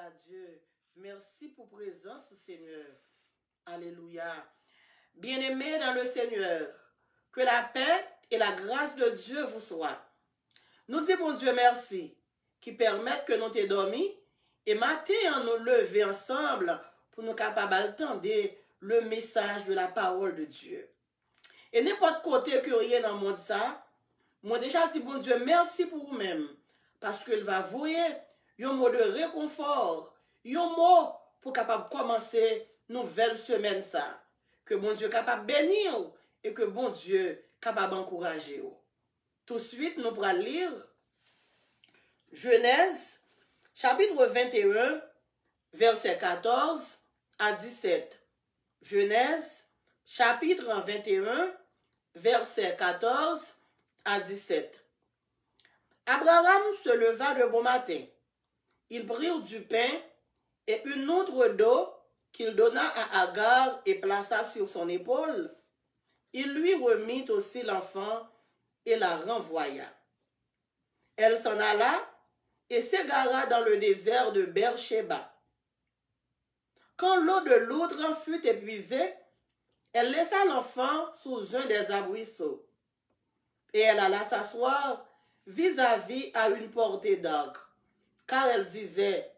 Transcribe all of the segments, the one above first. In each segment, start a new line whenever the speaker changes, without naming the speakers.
à Dieu. Merci pour présence, Seigneur. Alléluia. Bien-aimés dans le Seigneur, que la paix et la grâce de Dieu vous soient. Nous disons, Dieu, merci, qui permettent que nous t'ayons dormi et matin, nous lever ensemble pour nous capables d'entendre le message de la parole de Dieu. Et n'importe côté que rien dans le monde ça, moi déjà dit, bon Dieu, merci pour vous-même, parce qu'il va vouer un mot de réconfort, un mot pour capable commencer nouvelle semaine ça. Que bon Dieu capable bénir et que bon Dieu capable encourager. Tout de suite, nous pourrons lire Genèse, chapitre 21, verset 14 à 17. Genèse, chapitre 21, verset 14 à 17. Abraham se leva de bon matin. Il prit du pain et une outre d'eau qu'il donna à Agar et plaça sur son épaule. Il lui remit aussi l'enfant et la renvoya. Elle s'en alla et s'égara dans le désert de Beersheba. Quand l'eau de l'outre fut épuisée, elle laissa l'enfant sous un des arbrisseaux. Et elle alla s'asseoir vis-à-vis à une portée d'arc, car elle disait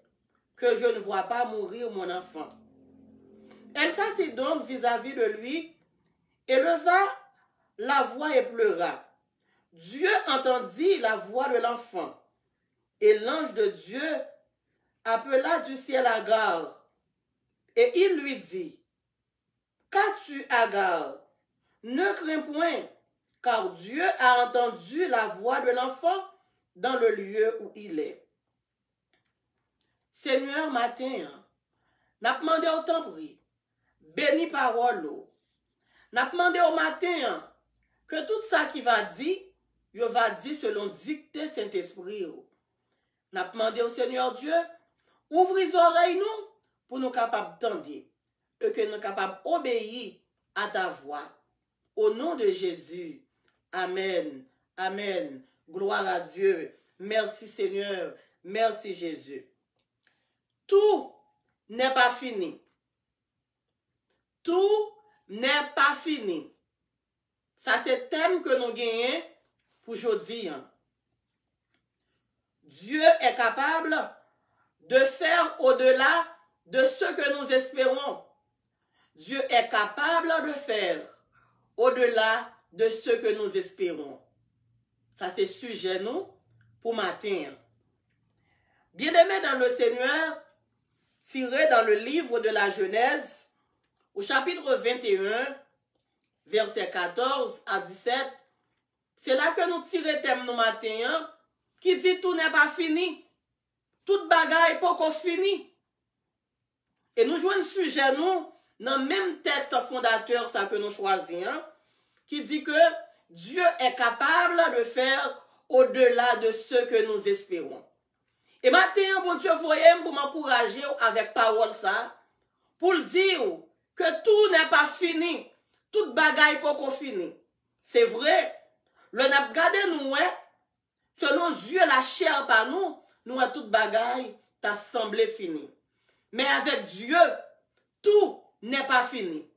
que je ne vois pas mourir mon enfant. Elle s'assit donc vis-à-vis de lui, éleva la voix et pleura. Dieu entendit la voix de l'enfant, et l'ange de Dieu appela du ciel Agar, et il lui dit, qu'as-tu, Agar? Ne crains point, car Dieu a entendu la voix de l'enfant dans le lieu où il est. Seigneur, matin, n'a demandé au temps pris, béni parole. N'a demandé au matin que tout ça qui va dire, il va dire selon dictée Saint-Esprit. N'a demandé au Seigneur Dieu, ouvre les oreilles nous pour nous capables d'entendre et que nous capables d'obéir à ta voix. Au nom de Jésus. Amen. Amen. Gloire à Dieu. Merci Seigneur. Merci Jésus. Tout n'est pas fini. Tout n'est pas fini. Ça, c'est le thème que nous gagnons pour aujourd'hui. Dieu est capable de faire au-delà de ce que nous espérons. Dieu est capable de faire au-delà de ce que nous espérons. Ça, c'est sujet nous pour matin. Bien-aimés dans le Seigneur, tiré dans le livre de la Genèse, au chapitre 21, verset 14 à 17, c'est là que nous tirons thème nous matin, qui dit tout n'est pas fini. Toute bagaille pas encore fini. Et nous jouons un sujet nous dans le même texte fondateur ça que nous choisissons, qui dit que Dieu est capable de faire au-delà de ce que nous espérons. Et maintenant, bon Dieu, voyez pour m'encourager avec parole ça, pour le dire que tout n'est pas fini, toute bagaille pas encore fini. C'est vrai, le n'a gardé nous, selon Dieu la chair par nous, nous a toute bagaille t'a semblé fini. Mais avec Dieu, tout n'est pas fini.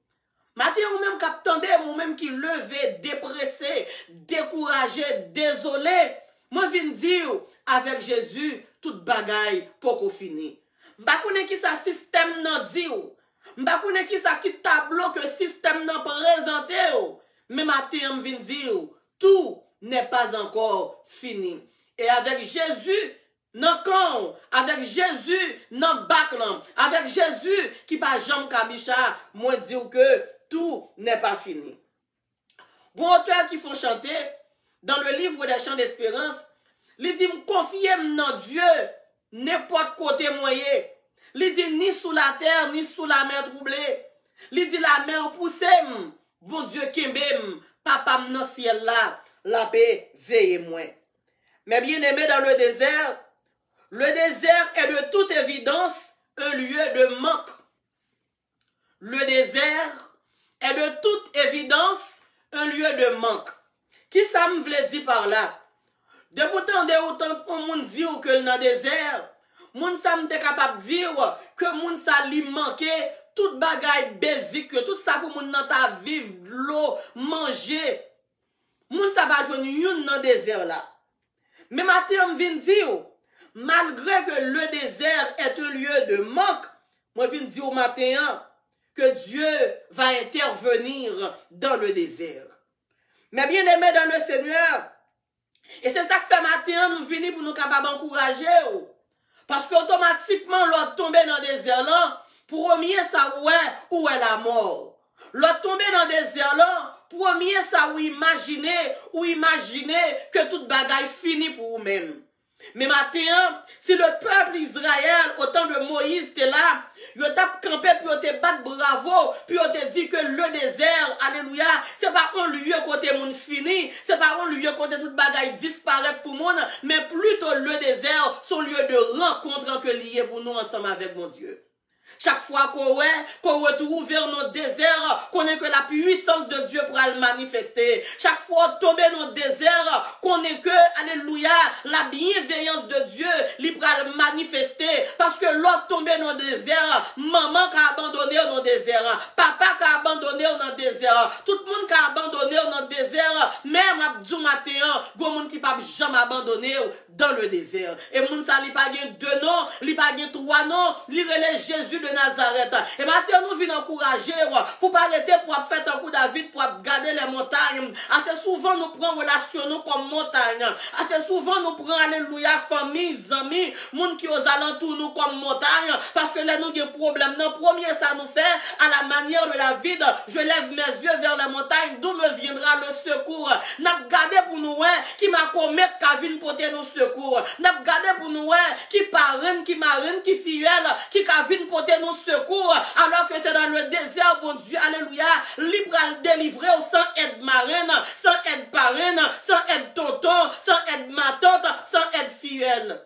Maintenant, vous-même qui attendez, vous-même qui levez, dépressé, découragé, désolé, moi je viens dire, avec Jésus, toute bagaille pour fini. M'pa connait qui ça système nan dit ou. M'pa connait qui ça qui tableau que système nan présenté ou. Mais matin me vient dire, tout n'est pas encore fini. Et avec Jésus, non con, avec Jésus, non baclan, avec Jésus qui pas jambe kabicha, moi dire que tout n'est pas fini. Bon auteur qui font chanter dans le livre des chants d'espérance, il dit me confier dans Dieu n'importe côté moyen. Il dit ni sous la terre ni sous la mer troublée. Il dit la mer poussée, bon Dieu kembem, papa dans ciel là, la paix veille moi. Mais bien aimé dans le désert est de toute évidence un lieu de manque. Le désert est de toute évidence un lieu de manque. Qui ça me voulait dire par là? De pourtant, de autant qu'on monde dit que dans le désert, moun sa m'te capable dire que moun sa li manqué tout bagay basique, tout ça pour moun nan ta vivre, l'eau, manger. Moun sa pa jouni yon nan désert là. Mais matin m'vin dire malgré que le désert est un lieu de manque, moi vin dire au matin que Dieu va intervenir dans le désert. Mais bien aimé dans le Seigneur, et c'est ça que fait matin, nous venons pour nous capables d'encourager. Parce qu'automatiquement, l'autre tombe dans le désert là, premier ça où est la mort. L'autre tombe dans le désert là, premier ça ou imaginer que toute bagaille finit pour vous-même. Mais maintenant, si le peuple Israël, au temps de Moïse, était là, il a campé, puis il a battu bravo, puis il a dit que le désert, alléluia, c'est pas un lieu côté moun fini, c'est pas un lieu côté toute bagaille disparaît pour moun, mais plutôt le désert, son lieu de rencontre que lié pour nous ensemble avec mon Dieu. Chaque fois qu'on retrouve vers nos déserts, qu'on est que la puissance de Dieu pourra le manifester. Chaque fois qu'on tombe dans nos déserts, qu'on est que, alléluia, la bienveillance de Dieu, il pourra le manifester. Parce que l'autre tombe dans nos déserts, maman qui a abandonné dans nos déserts, papa qui a abandonné dans nos déserts, tout le monde qui a abandonné dans nos déserts, même Abdou matin, il y a monde qui n'a jamais abandonné dans le désert. Et moun sa li pa gen 2 noms, li pa gen 3 noms, li relève Jésus de Nazareth. Et maintenant nous venons encourager pour pas arrêter pour faire un coup David pour garder les montagnes. Assez souvent nous prenons relation nous comme montagne. Assez souvent nous prenons alléluia famille, amis, monde qui aux alentours nous comme montagne parce que là nous avons des problèmes. Non, premier ça nous fait à la manière de la vie. Je lève mes yeux vers les montagnes d'où me viendra le secours. N'a gardé pour nous qui m'a commis Kavin porter nos secours. N'a gardé pour nous qui parraine, qui marine, qui filleule, qui Kavin porter nos secours alors que c'est dans le désert, bon Dieu, alléluia, libre à le délivrer sans aide marraine, sans aide parraine, sans aide tonton, sans aide ma tante, sans aide filleule.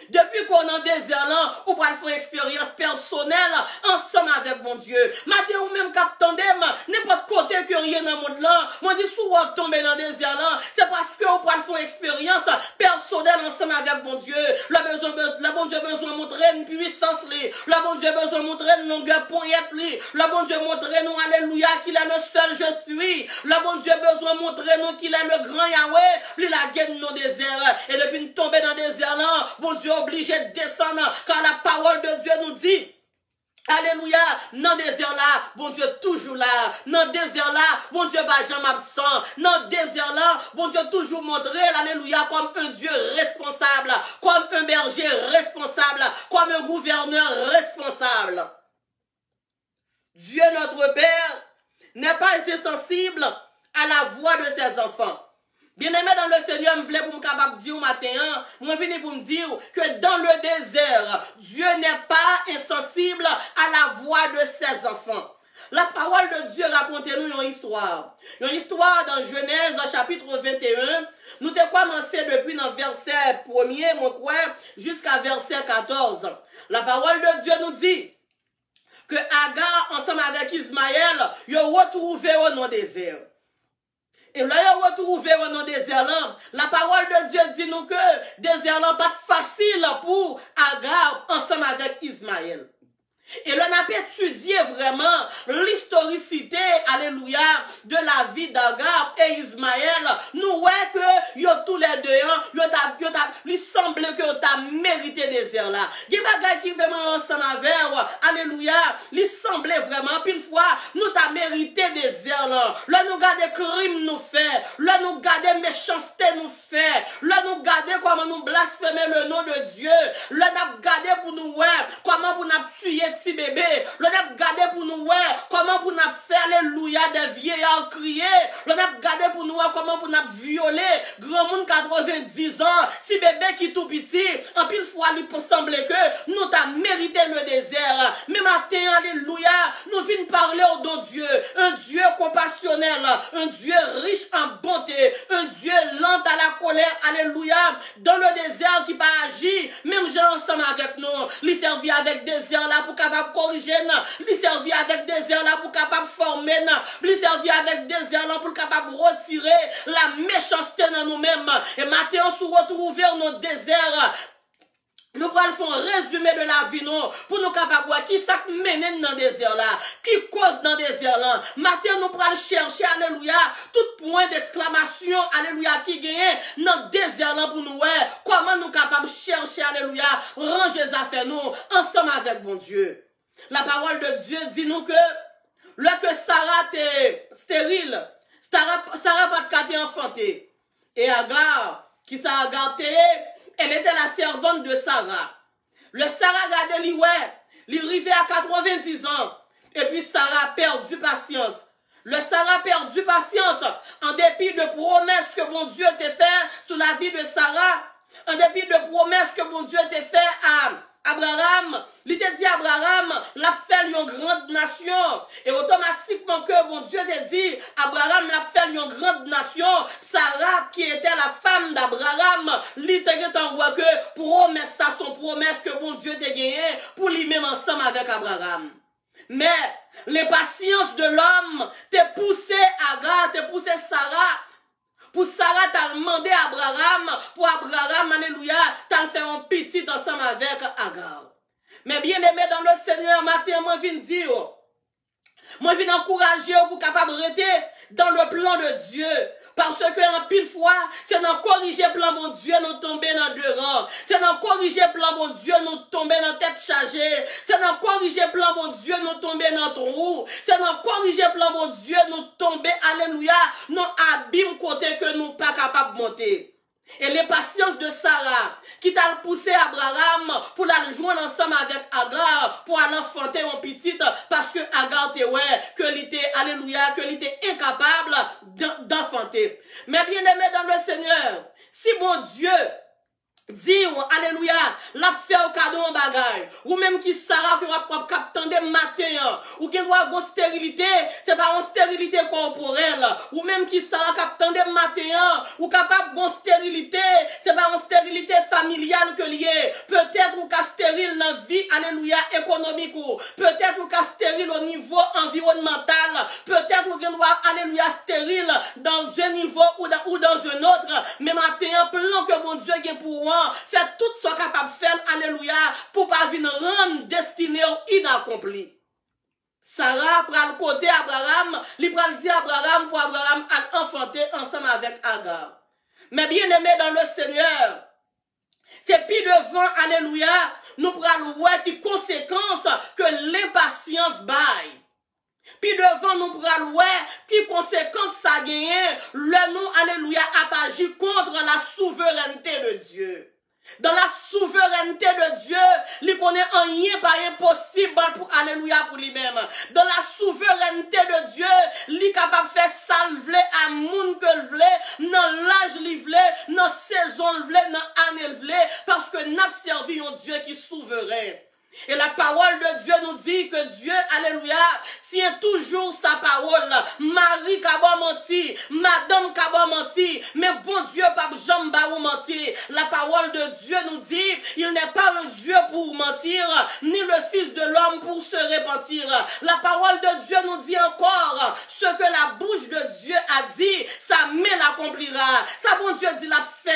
Depuis qu'on est en désert là, ou pour faire expérience personnelle ensemble avec mon Dieu. Matin ou même captandem, n'importe côté que rien dans le monde là, moi dis souvent tomber dans le désert là, c'est parce que ou pour faire expérience personnelle ensemble avec mon Dieu. Le bon Dieu besoin de montrer une puissance li, le bon Dieu besoin de montrer une longueur poignette li, le bon Dieu montrer nous alléluia qu'il est le seul je suis. Le bon Dieu besoin de montrer nous qu'il est le grand Yahweh, lui la gagne dans le désert et depuis nous tomber dans le désert là, bon Dieu obligé de descendre car la parole de Dieu nous dit alléluia, dans le désert là, bon Dieu toujours là, dans le désert là, bon Dieu pas jamais absent, dans le désert là, bon Dieu toujours montré, alléluia, comme un Dieu responsable, comme un berger responsable, comme un gouverneur responsable. Dieu notre Père n'est pas insensible à la voix de ses enfants. Bien-aimé dans le Seigneur, je voulais pour me capable dire au matin, moi venu pour me dire que dans le désert, Dieu n'est pas insensible à la voix de ses enfants. La parole de Dieu raconte-nous une histoire. Une histoire dans Genèse chapitre 21. Nous avons commencé depuis dans verset 1er, mon croix, jusqu'à verset 14. La parole de Dieu nous dit que Agar, ensemble avec Ismaël, ils ont retrouvé au désert. Et là, ils ont retrouvé dans le désert. La parole de Dieu dit nous que le désert n'est pas facile pour Agar ensemble avec Ismaël. Et là, on a étudié vraiment l'historicité, alléluia, de la vie d'Agar et Ismaël. Nous voyons que yo tous les deux, il semble que yo ta mérité désert là. Il y a des bagages qui vraiment ensemble avec, alléluia, il semblait vraiment, puis une fois, nous ta mérité désert là. Là, nous gardons crimes nous fait, là, nous gardons méchanceté nous fait, là, nous gardons comment nous blasphémer le nom de Dieu, là, nous gardons pour nous, comment pour nous tuer petit bébé, l'on a gardé pour nous comment pour nous faire alléluia des vieillards crier, l'on a gardé pour nous comment pour nous violer grand monde 90 ans, si bébé qui tout petit, en pile fois il peut sembler que nous t'a mérité le désert, mais matin alléluia, nous venons parler au don Dieu, un Dieu compassionnel, un Dieu riche en bonté, un Dieu lent à la colère, alléluia, dans le désert qui pas agir, même gens ensemble avec nous, il servit avec désert là pour capable corriger, lui servir avec des airs là pour capable former, lui servir avec des airs là pour capable retirer la méchanceté dans nous-mêmes. Et maintenant, on se retrouve vers nos déserts. nous prenons un résumé de la vie, nous, pour nous capables de voir qui ça mène dans le désert là, qui cause dans le désert là. Maintenant, nous prenons chercher, alléluia, tout point d'exclamation, alléluia, qui gagne dans le désert là pour nous voir comment nous capables de chercher, alléluia, ranger les affaires nous, ensemble avec bon Dieu. La parole de Dieu dit nous que, lorsque Sarah était stérile, Sarah pas de quartier enfanté. Et Agar, qui ça Agar elle était la servante de Sarah. Le Sarah regardait lui, ouais, il arrivait à 90 ans. Et puis Sarah a perdu patience. Le Sarah a perdu patience en dépit de promesses que bon Dieu t'a fait sur la vie de Sarah. En dépit de promesses que bon Dieu t'a fait à Abraham, il t'a dit à Abraham, l'a fait une grande nation. Et automatiquement que bon Dieu t'a dit, Abraham l'a fait une grande nation. Sarah, qui était la femme d'Abraham, il t'a dit que promesse, ça son promesse que bon Dieu t'a gagné pour lui-même ensemble avec Abraham. Mais les patiences de l'homme t'a poussé Agar, t'a poussé Sarah. Pour Sarah, t'as demandé à Abraham, pour Abraham, alléluia, t'as fait un petit ensemble avec Agar. Mais bien aimé dans le Seigneur, matin, moi, je viens dire, moi, je viens encourager pour capable de rester dans le plan de Dieu. Parce que en pile fois, c'est dans corriger plan bon Dieu, nous tomber dans deux rangs. C'est dans corriger plan bon Dieu, nous tomber dans tête chargée. C'est dans corriger plan bon Dieu, nous tomber dans trou. C'est dans corriger plan bon Dieu, nous tomber, alléluia, nous abîme côté que nous pas capable de monter. Et les patiences de Sarah, qui t'a poussé Abraham pour la joindre ensemble avec Agar, pour aller enfanter un petit, parce que Agar était, ouais, que l'était, alléluia, que l'était incapable d'enfanter. Mais bien aimé dans le Seigneur, si mon Dieu dit, alléluia, la fait au cadeau en bagaille, ou même qui Sarah qui va capter matin, ou qui doit avoir stérilité, c'est pas une stérilité corporelle, ou même qui Sarah capter matin, ou capable de stérilité, c'est pas une stérilité familiale que lié, peut-être ou cas stérile dans la vie, alléluia, économique, ou peut-être ou cas stérile au niveau environnemental, peut-être ou qu'il doit, alléluia, stérile dans un niveau ou dans un autre, mais matin, plan que mon Dieu a pour moi, fait tout ce capable de faire, alléluia, pour pas venir rendre destinée inaccomplie. Sarah prend le côté Abraham, il prend le dire Abraham pour Abraham à enfanter ensemble avec Agar. Mais bien aimé dans le Seigneur, c'est puis devant, alléluia, nous prenons voir qui conséquence que l'impatience baille. Puis devant nous prenons voir qui conséquence ça gagne, le nous, alléluia, a agi contre la souveraineté de Dieu. Dans la souveraineté de Dieu, il connaît rien pas impossible pour alléluia pour lui-même. Dans la souveraineté de Dieu, il est capable de faire salver à moun que le vle, dans l'âge li vle, dans saison le vle, dans année le vle, parce que n'a servi un Dieu qui est souverain. Et la parole de Dieu nous dit que Dieu, alléluia, tient toujours sa parole. Marie kaba menti, madame kaba menti, mais bon Dieu pas jamais ou mentir. La parole de Dieu nous dit, il n'est pas un Dieu pour mentir, ni le Fils de l'homme pour se repentir. La parole de Dieu nous dit encore, ce que la bouche de Dieu a dit, sa main l'accomplira. Ça bon Dieu dit la fait.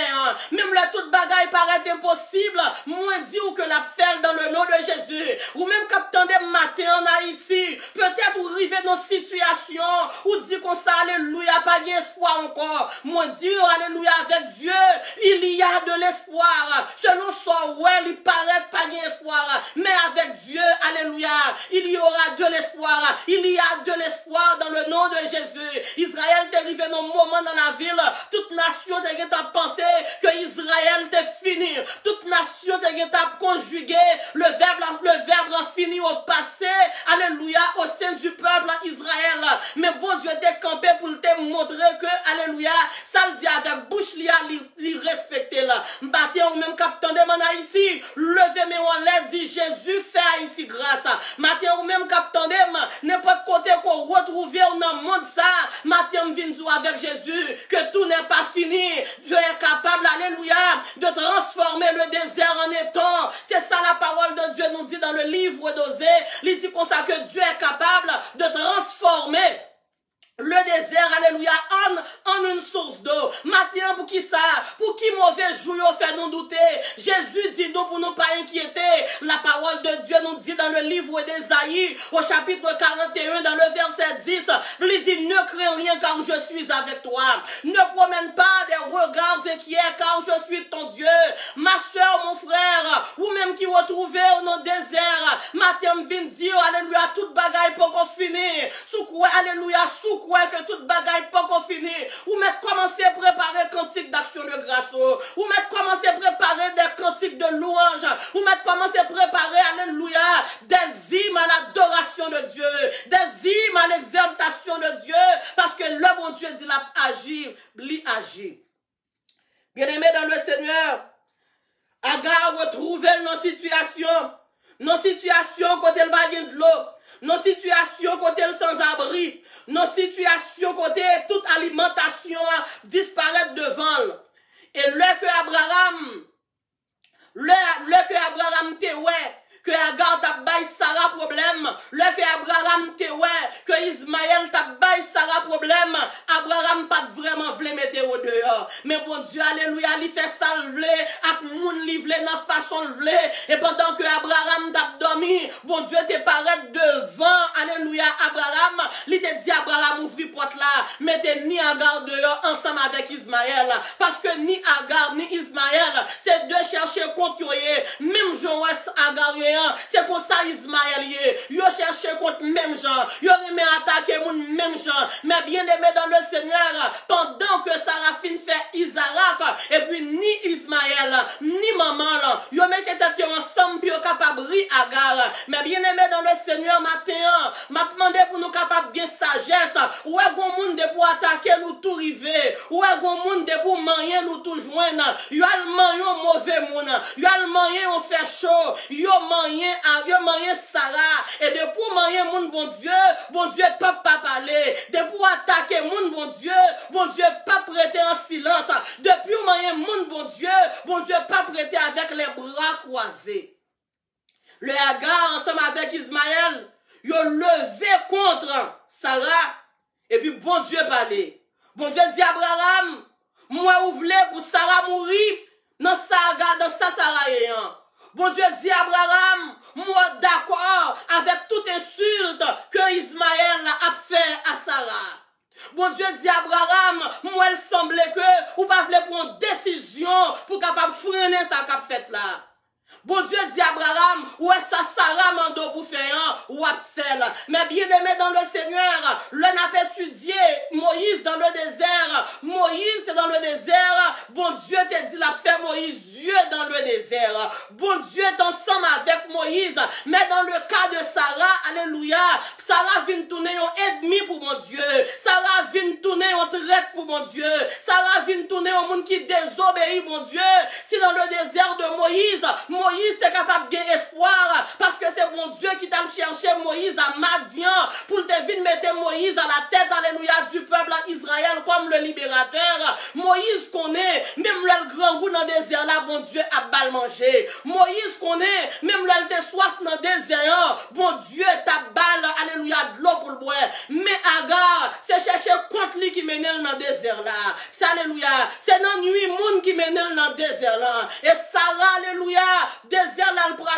Même la toute bagaille paraît impossible, moins dit ou que la fait dans le nom de Jésus, ou même captant des matins en Haïti, peut-être ou arriver dans une situation où dit qu'on ça, alléluia, pas d'espoir encore. Mon Dieu, alléluia, avec Dieu, il y a de l'espoir. Selon son ouais, il paraît pas d'espoir, mais avec Dieu, alléluia, il y aura de l'espoir. Il y a de l'espoir dans le nom de Jésus. Israël est arrivé dans un moment dans la ville, toute nation a pensé que Israël était fini. Toute nation a conjugué le verbe a fini au passé, alléluia, au sein du peuple Israël. Mais bon Dieu t'est campé pour te montrer que, alléluia, ça le dit avec bouche li respecter là. M'battez ou même captain de en Haïti, levez mes en l'air, dit Jésus fait Haïti grâce. Matin ou même captain de n'importe côté qu'on retrouve dans le monde ça, matin m'vin avec Jésus, que tout n'est pas fini. Dieu est capable, alléluia, de transformer le désert en étang. C'est ça la parole de Dieu nous dit dans le livre d'Osée. Il dit comme ça que Dieu est capable de transformer le désert, alléluia, en une source d'eau. Matin, pour qui ça? Pour qui mauvais jour fait nous douter? Jésus dit nous pour nous pas inquiéter. La parole de Dieu nous dit dans le livre d'Ésaïe, au chapitre 41, dans le verset 10, il dit, ne crains rien car je suis avec toi. Ne promène pas des regards inquiets car je suis ton Dieu. Ma soeur, mon frère, ou même qui retrouvez dans le désert, matin vient dire, alléluia, toute bagaille pas qu'on finit. Sous quoi, alléluia, sous quoi que toute bagaille pas qu'on finit. Ou mettre commencer à préparer cantique d'action de grâce. Ou mettre commencer à préparer des cantiques de louange. Ou mettre commencer à préparer, alléluia, des hymnes à l'adoration de Dieu. Des hymnes à l'exaltation de Dieu. Parce que le bon Dieu dit, la agir, lui agit. Bien-aimé dans le Seigneur, Agar retrouve nos situations côté le bagage de l'eau, nos situations côté le sans-abri, nos situations côté toute alimentation disparaître devant. Et le que Abraham te ouais, que Agar t'a bail Sarah problème, le que Abraham te ouais, que Ismaël t'a bail Sarah problème, Abraham pas vraiment voulu mettre au dehors. Mais bon Dieu, alléluia, il fait ça lever, ak moun li vle dans façon lever, et pendant que Abraham t'a dormi, bon Dieu te paraît devant, alléluia, Abraham, il te dit Abraham ouvri porte là, mettez ni Agar dehors ensemble avec Ismaël, parce que ni Agar ni Ismaël, c'est de chercher contre même Jean Agar, c'est pour ça Ismaël yo cherché contre même gens, yo remet attaquer moun même gens, mais bien aimé dans le Seigneur, pendant que Saraphine fait Isaac, et puis ni Ismaël, ni maman, yo mettez tête ensemble pour capable ri Agar, mais bien aimé dans le Seigneur matin, m'a demandé pour nous capable bien sagesse, ou est gon monde de pour attaquer nous tout river, ou est gon monde de pour manier nous tout joindre, yo al manier mauvais monde, yo al manier on fait chaud, yo manier Sarah, et de pour manier moun bon Dieu pas parler, de pour attaquer moun bon Dieu pas prêter en silence, depuis manier moun bon Dieu pas prêter avec les bras croisés. Le Agar ensemble avec Ismaël, yo levé contre Sarah, et puis bon Dieu parlait. Bon Dieu dit Abraham, moi ou voulez pour Sarah mourir, dans sa Sarah ayant. Bon Dieu dit Abraham, moi d'accord avec toute insulte que Ismaël a fait à Sarah. Bon Dieu dit Abraham, moi il semblait que ou pas voulez prendre décision pour capable freiner ça qu'a fait là. Bon Dieu dit Abraham, ouais ça Sarah mando pour faire ou celle. Mais bien aimé dans le Seigneur, le n'a étudié Moïse dans le désert. Moïse est dans le désert. Bon Dieu te dit la fait Moïse Dieu dans le désert. Bon Dieu est ensemble avec Moïse. Mais dans le cas de Sarah, alléluia, Sarah vient tourner un ennemi pour mon Dieu. Sarah vient tourner un traite pour mon Dieu. Sarah vient tourner un monde qui désobéit mon Dieu. Si dans le désert de Moïse était capable de gagner espoir parce que c'est mon Dieu qui t'a cherché Moïse à Madian pour te venir mettre Moïse à la tête, alléluia, du peuple d'Israël comme le libérateur. Moïse connaît, même le grand goût dans le désert là, bon Dieu a balle manger. Moïse connaît, même le te soif dans le désert, bon Dieu t'a balle, alléluia, de l'eau pour le boire. Mais Agar, c'est chercher contre lui qui mène dans le désert là. C'est alléluia, c'est dans nuit monde qui mène dans le désert là. Et Sarah, alléluia, désert là le prend,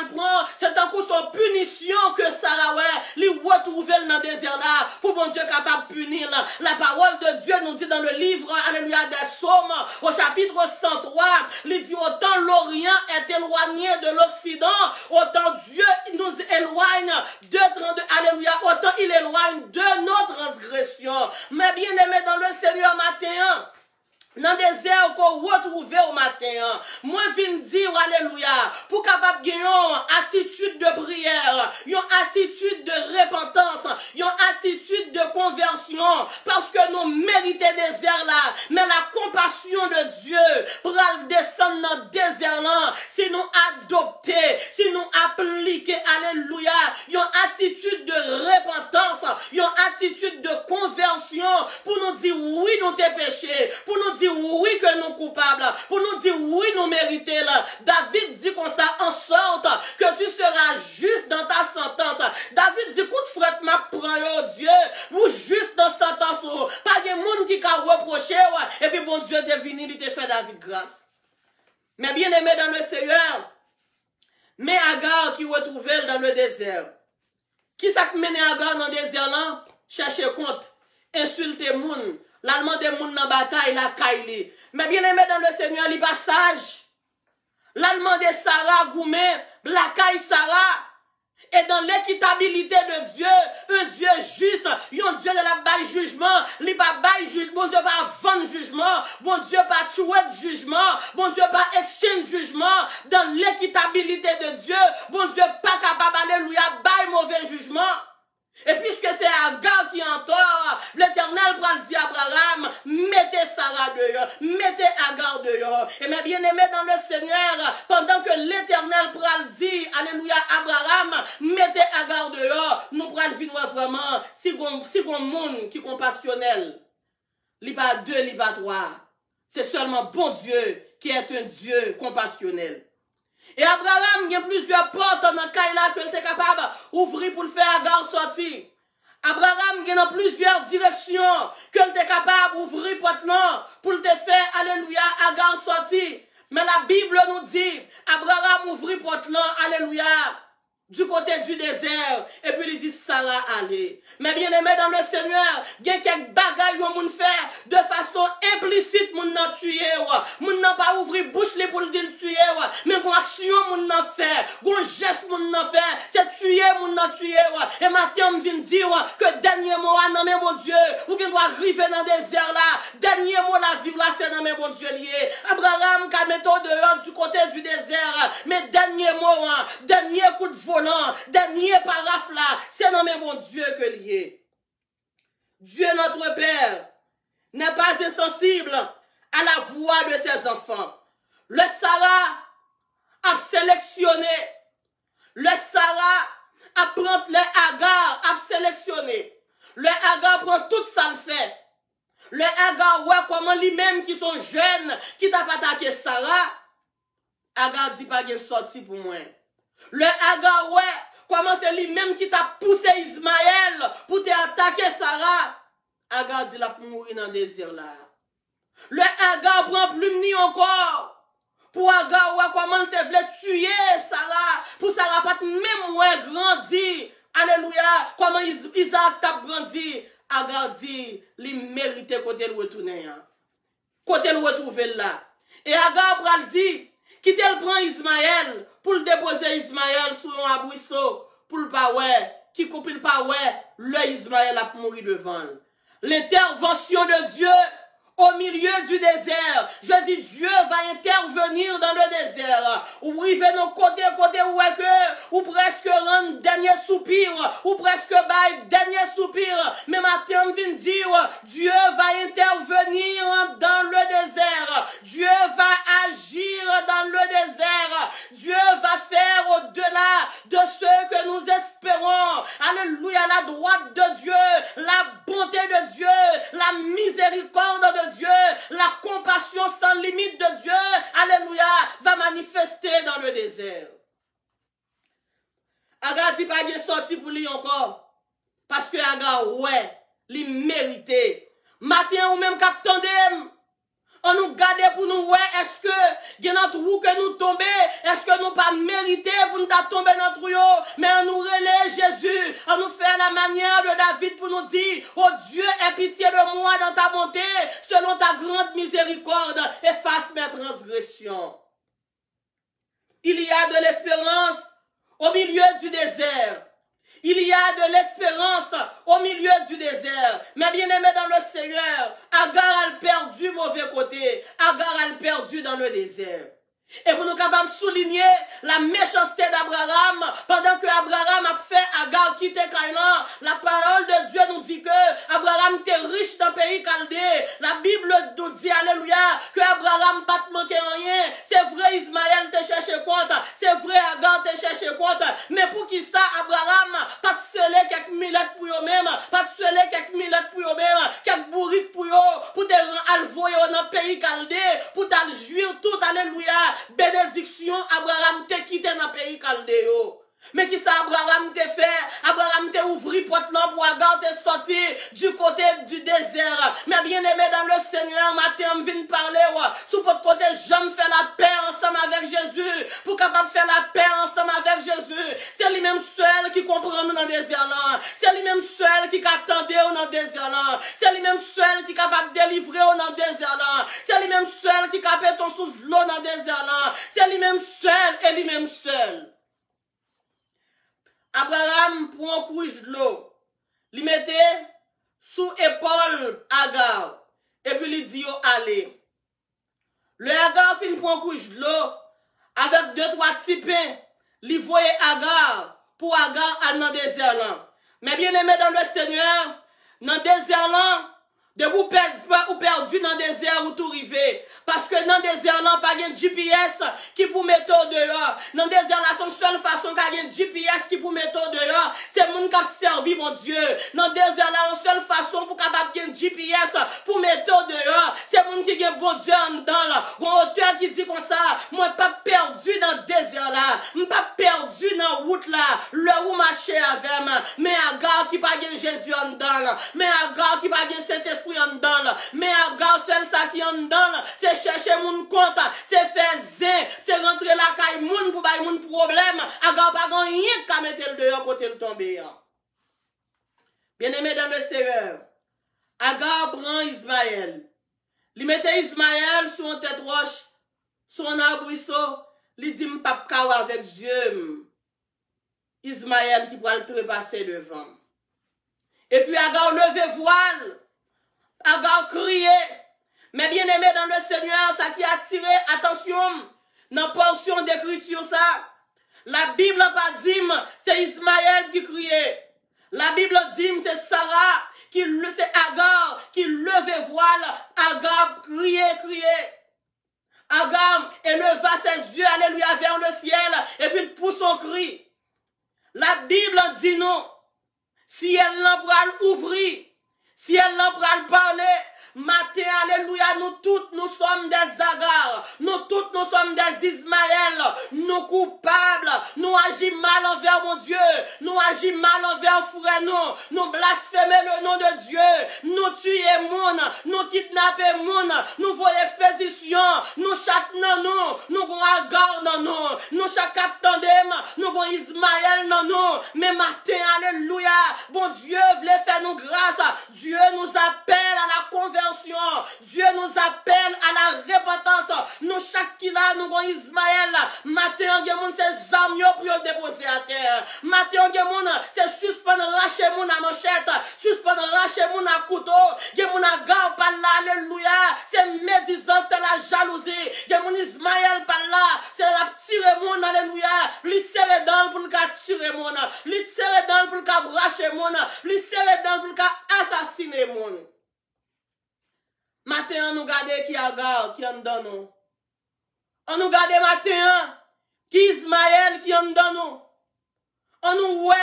c'est un coup son punition que Sarah ouais, lui retrouver dans le désert là pour bon Dieu capable de punir. La parole de Dieu nous dit dans le livre, alléluia, des Psaumes, au chapitre 103, il dit autant l'Orient est éloigné de l'Occident, autant Dieu nous éloigne de, alléluia, autant il éloigne de nos transgressions. Mais bien aimé dans le Seigneur matin, dans le désert qu'on retrouve au matin, moi viens dire alléluia, pour capable gagner une attitude de prière, une attitude de repentance, une attitude de conversion, parce que nous méritons le désert là, mais la compassion de Dieu pour descendre dans le désert là, si nous adopter, si nous appliquer, alléluia, une attitude de repentance, une attitude de conversion, pour nous dire oui nous t'es péché, pour nous dire oui que nous coupables, pour nous dire oui nous méritons. David dit comme ça en sorte que tu seras juste dans ta sentence. David dit coup de fret m'a prend oh Dieu, ou juste dans sentence, pas de monde qui a reproché et puis bon Dieu t'est venu, il te fait David grâce. Mais bien aimé dans le Seigneur, Mais Agar qui retrouvait dans le désert. Qui ça mené Agar dans le désert là? Chercher compte, insulter moun, l'allemand des moun dans bataille, la caille. Mais bien aimé dans le Seigneur, il pas sage. L'allemand de Sarah Goumet, la caille Sarah. Et dans l'équitabilité de Dieu, un Dieu juste, un Dieu de la baille jugement, il pas baille jugement, bon Dieu pas vendre jugement, bon Dieu pas tuer jugement, bon Dieu pas exchange jugement, dans l'équitabilité de Dieu, bon Dieu pas capable, alléluia, baille mauvais jugement. Et puisque c'est Agar qui en tort, l'Éternel prend le dit à Abraham, mettez Sarah dehors, mettez Agar dehors. Et mes bien-aimés dans le Seigneur, pendant que l'Éternel prend le dit, alléluia, Abraham, mettez Agar dehors, nous prenons le vraiment, si on monde qui est compassionnel, il n'y a pas deux, il n'y a pas trois. C'est seulement bon Dieu qui est un Dieu compassionnel. Et Abraham, il y a plusieurs portes dans le cas là qu'il était capable d'ouvrir pour le faire Agar sortir. Abraham, il y a plusieurs directions qu'il était capable d'ouvrir pour le faire, alléluia, Agar sortir. Mais la Bible nous dit, Abraham ouvrit porte là, alléluia, du côté du désert, et puis il dit Sarah allez. Mais bien aimé dans le Seigneur, il y a quelques bagailles où moun fait de façon implicite, moun nan tuer, moun nan pas ouvrir bouche pour le dire tuer, mais pour action moun nan fait, pour geste moun nan fait, c'est tuer moun nan tuer, et matin on vient dire que dernier mot non mais mon Dieu, ou qu'il doit arriver dans le désert là, dernier mot la vie là c'est dans mes bon Dieu lié. Abraham qui met au dehors du côté du désert, mais dernier mot, dernier coup de volant, dernier paraphe là, c'est dans mes bon Dieu que lié. Dieu notre Père n'est pas insensible à la voix de ses enfants. Le Sarah a sélectionné. Le Sarah a pris le Agar a sélectionné. Le Agar prend tout ça le fait. Le Agar ouais comment lui-même qui sont jeunes qui t'a pas attaqué Sarah. Agar dit pas qu'il sorti pour moi. Le Agar ouais comment c'est lui-même qui t'a poussé Ismaël pour t'attaquer Sarah. Agar dit la pour mourir dans le désert là. Le Agar prend plus ni encore. Pour Agar, ouais, comment te voulait tuer Sarah. Pour Sarah pas même ouais grandi. Alléluia. Comment Isaac t'a grandi. Agar dit, il méritait côté le retourner. Côté le retrouver là. Et Agar pral dit, quitte le prend Ismaël pour le déposer Ismaël sur un abrisseau. Pour le pas ouais. Qui coupe le pas ouais. Le Ismaël a mourir devant. L'intervention de Dieu au milieu du désert. Je dis Dieu va intervenir dans le désert. Ou river nos côté où est que, ou presque rendre dernier soupir, ou presque bail dernier soupir. Mais matin on vient dire Dieu va intervenir dans le désert. Dieu va agir dans le désert. Dieu va faire au-delà de ce que nous espérons. Alléluia, la droite de Dieu, la bonté de Dieu, la miséricorde de Dieu, la compassion sans limite de Dieu, alléluia, va manifester dans le désert. Agar dit pas qu'il est sorti pour lui encore. Parce que Agar, ouais, il méritait. Matin ou même qu'attendez, on nous garde pour nous, ouais, est-ce que il y a notre trou que nous tombons, est-ce que nous pas mérité pour nous tomber dans le trou, mais on nous relaie Jésus, on nous fait la manière de David pour nous dire, oh Dieu, aie pitié de moi dans ta bonté, selon ta grande miséricorde, efface mes transgressions. Il y a de l'espérance au milieu du désert. Il y a de l'espérance au milieu du désert. Mais bien aimé dans le Seigneur, Agar a perdu mauvais côté. Agar a perdu dans le désert. Et pour nous capables de souligner la méchanceté d'Abraham, pendant que Abraham a fait Agar quitter Canaan, la parole de Dieu nous dit que Abraham était riche dans le pays chaldé. La Bible nous dit, alléluia, que Abraham pas manqué rien. C'est vrai, Ismaël te cherché compte. C'est vrai, Agar te cherché compte. Mais pour qui ça, Abraham, pas de sceller quelques millettes pour eux-mêmes, pas de sceller quelques millettes pour eux-mêmes, quelques bourriques pour eux, pour te envoyer dans le pays chaldé, pour te jouir tout, alléluia. Bénédiction, Abraham te quitté dans le pays chaldéo. Mais qui ça Abraham te fait? Abraham te ouvri porte là pour Agar te sortir du côté du désert. Mais bien aimé dans le Seigneur, matin on vient parler. Sous votre côté, j'aime faire la paix ensemble avec Jésus. Pour capable faire la paix ensemble dans le désert là. C'est lui-même seul qui est capable de délivrer dans le désert là. C'est lui-même seul qui est capable de ton sous l'eau dans le désert là. C'est lui-même seul et lui-même seul. Abraham prend un couche de l'eau. Il mettait sous épaule Agar. Et puis il dit yo allez. Le Agar fin prend un couche de l'eau avec 2-3 petits pains. Il voyait Agar pour Agar aller dans le désert là. Mais bien aimé dans le Seigneur, dans le désert là, de vous perdu dans le désert ou tout rivé. Parce que dans le désert là, pas de GPS qui pour mettre dehors. Dans le désert là, son seule façon qu'il y a un GPS qui pour mettre dehors, c'est moun qui a servi mon Dieu. Dans le désert là, une seule façon pour capable un GPS pour mettre dehors, c'est moun qui a bon Dieu en dedans là. Un auteur qui dit comme ça, moi pas perdu dans le désert là, moi pas perdu dans la route là, le où marcher avec moi, mais Agar qui pas Jésus en dedans là, mais Agar qui pas Saint-Esprit en dedans là, mais Agar seul ça qui en dedans là, c'est chercher mon compte, c'est faire zin, c'est rentrer la caille moun pour bailler mon problème. Agar pas rien qu'à mettre le dehors côté le tomber. Bien-aimé dans le Seigneur, Agar prend Ismaël. Il mettait Ismaël sur une tête roche, sur un arbrisseau. Il dit m'pap kawa avec Dieu. Ismaël qui pourra le trépasser devant. Et puis Agar levé voile. Agar crié. Mais bien aimé dans le Seigneur, ça qui a attiré attention dans la portion d'écriture ça. La Bible pas dit c'est Ismaël qui criait. La Bible dit c'est Sarah qui c'est Agar qui levait voile. Agar criait. Agar éleva ses yeux, alléluia, vers le ciel et puis pousse son cri. La Bible dit non. Si elle n'en pourra ouvrir, si elle n'en pourra parler, matin, alléluia, nous toutes, nous sommes des Agar, nous toutes, nous sommes des Ismaël, nous coupables, nous agissons mal envers mon Dieu, nous agissons mal envers frère nous blasphémons le nom de Dieu, nous tuons moun, nous kidnappons moun, nous voyons expédition, nous châtenons nous avons Agar dans nous chaque capitaine, nous avons Ismaël dans nous, mais matin, alléluia, bon Dieu voulait faire nous grâce, Dieu nous appelle à la conversion. Dieu nous appelle à la repentance. Nous chaque qui là, nous avons Ismaël. Matin, on a ces armes pour déposer à terre. Matin, on a c'est suspendre, racher mon à manchette. Suspendre, racher mon à couteau. On a Agar par là, alléluia. C'est médisance, c'est la jalousie. On Ismaël par là, c'est la tirer mon, alléluia. Lui serrer dans pour le cas tirer mon. Lui serrer dans pour le cas racher mon. Lui serrer dans pour le cas assassiner mon. Matin, on nous garde qui Agar, qui en donne nous. On nous garde matin, qui Ismaël, qui en donne nous. On nous ouais,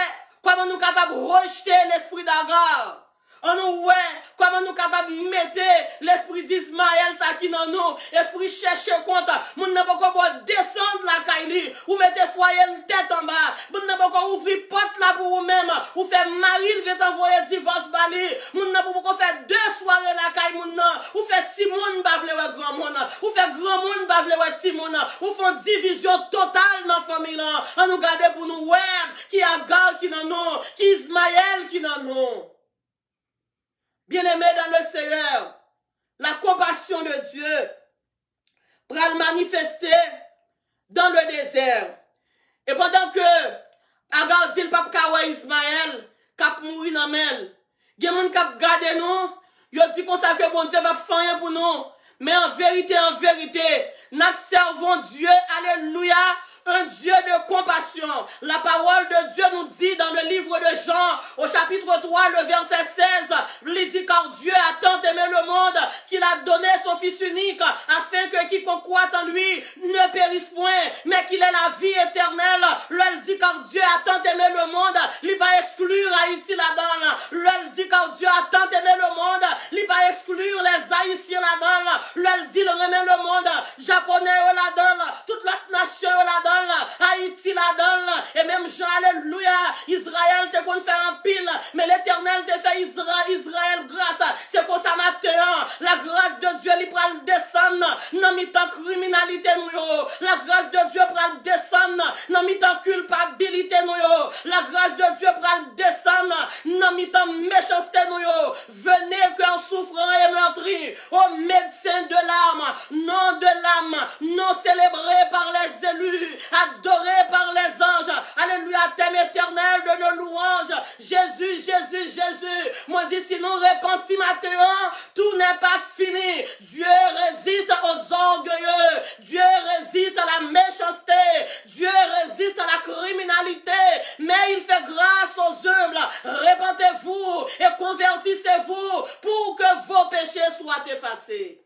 comment nous capables de rejeter l'esprit d'Agar. On nous ouais, comment nous capables de mettre l'esprit d'Ismaël, ça qui dans nous. Esprit chercher compte. Moun n'a pas encore descendre la caille, ou mettez foyer le tête en bas. Moun n'a pas encore ouvrir porte là pour vous-même. Ou faire mari, le est envoyé divorce bali. Moun n'a pas encore faire 2 soirées la caille, moun nan. Ou fait petit moun, bavle ouais grand moun. Ou fait grand moun, bavle ouais petit moun. Ou font division totale dans la famille là. On nous garde pour nous ouais, qui Agar qui dans nous, qui Ismaël qui dans nous. Bien-aimé dans le Seigneur, la compassion de Dieu va le manifester dans le désert. Et pendant que Agar dit le pape Kawa Ismaël, cap mourir dans mel, il y a des gens qui regardent nous, ils disent qu'on sait que bon Dieu va faire rien pour nous. Mais en vérité, nous servons Dieu, alléluia, un Dieu de compassion. La parole de Dieu nous dit dans le livre de Jean, au chapitre 3, le verset 16, il dit car Dieu a tant aimé le monde qu'il a donné son Fils unique, afin que quiconque croit en lui ne périsse point, mais qu'il ait la vie éternelle. Il dit car Dieu a tant aimé le monde, il va exclure Haïti là-dedans. Il dit car Dieu a tant aimé le monde, il va exclure les Haïtiens là-dedans. Il dit il remet le monde, japonais là-dedans, toute la nation là-dedans. Haïti là-dedans, et même Jean, alléluia, Israël te qu'on fait un pile, mais l'éternel te fait Israël grâce, c'est comme ça matin, la grâce de Dieu, il prend le descendre, dans mi-temps criminalité nous, la grâce de Dieu prend le descendre, dans mi-temps culpabilité nous, la grâce de Dieu prend le descendre, personne, non mi-temps méchanceté nous yo. Venez cœur souffrant et meurtri, ô médecin de l'âme, nom de l'âme, non célébré par les élus, adoré par les anges. Alléluia, thème éternel de nos louanges. Jésus, Jésus, Jésus. Moi dis si nous repentis maintenant, tout n'est pas fini. Dieu résiste aux orgueilleux. Dieu résiste à la méchanceté. Dieu résiste à la criminalité. Mais il fait grâce aux humbles. Repentez-vous et convertissez-vous pour que vos péchés soient effacés.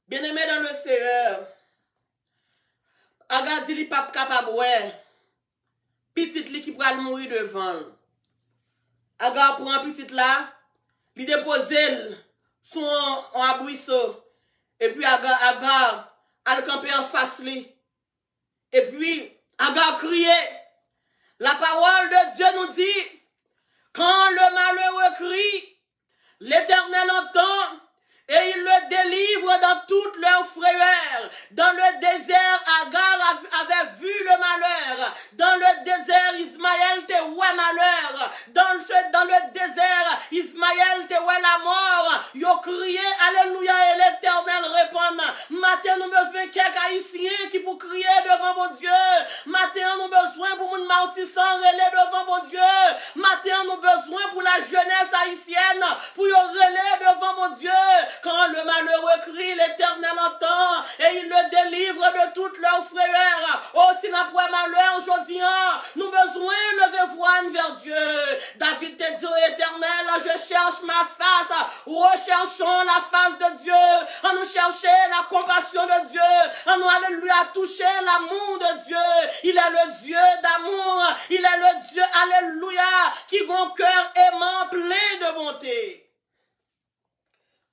Bien-aimés dans le Seigneur, Agar dit li pas capable ouais. Petite li qui pral mourir devant. Agar prend petite là, li dépose son en buisson et puis Agar al camper en face li. Et puis Agar criait. La parole de Dieu nous dit quand le malheureux crie, l'Éternel entend et il le délivre dans toute leur frayeur. Dans le désert, Agar avait vu le malheur. Dans le désert, Ismaël te ouais malheur. Dans le désert, Ismaël te ouais la mort. Yo crié, alléluia, et l'Éternel répond. Matin, nous besoin quelques haïtiens qui pour crier devant mon Dieu. Matin, nous besoin pour mon martissant relais devant mon Dieu. Matin, nous besoin pour la jeunesse haïtienne, pour y relais devant mon Dieu. Quand le malheureux crie, l'Éternel entend et il le délivre de toutes leurs frayeurs. Oh, si n'a pas malheur aujourd'hui, nous besoin lever voix vers Dieu. David te dit au Éternel, je cherche ma face. Recherchons la face de Dieu. En nous chercher la compassion de Dieu. En nous, alléluia, toucher l'amour de Dieu. Il est le Dieu d'amour. Il est le Dieu, alléluia, qui a un cœur aimant, plein de bonté.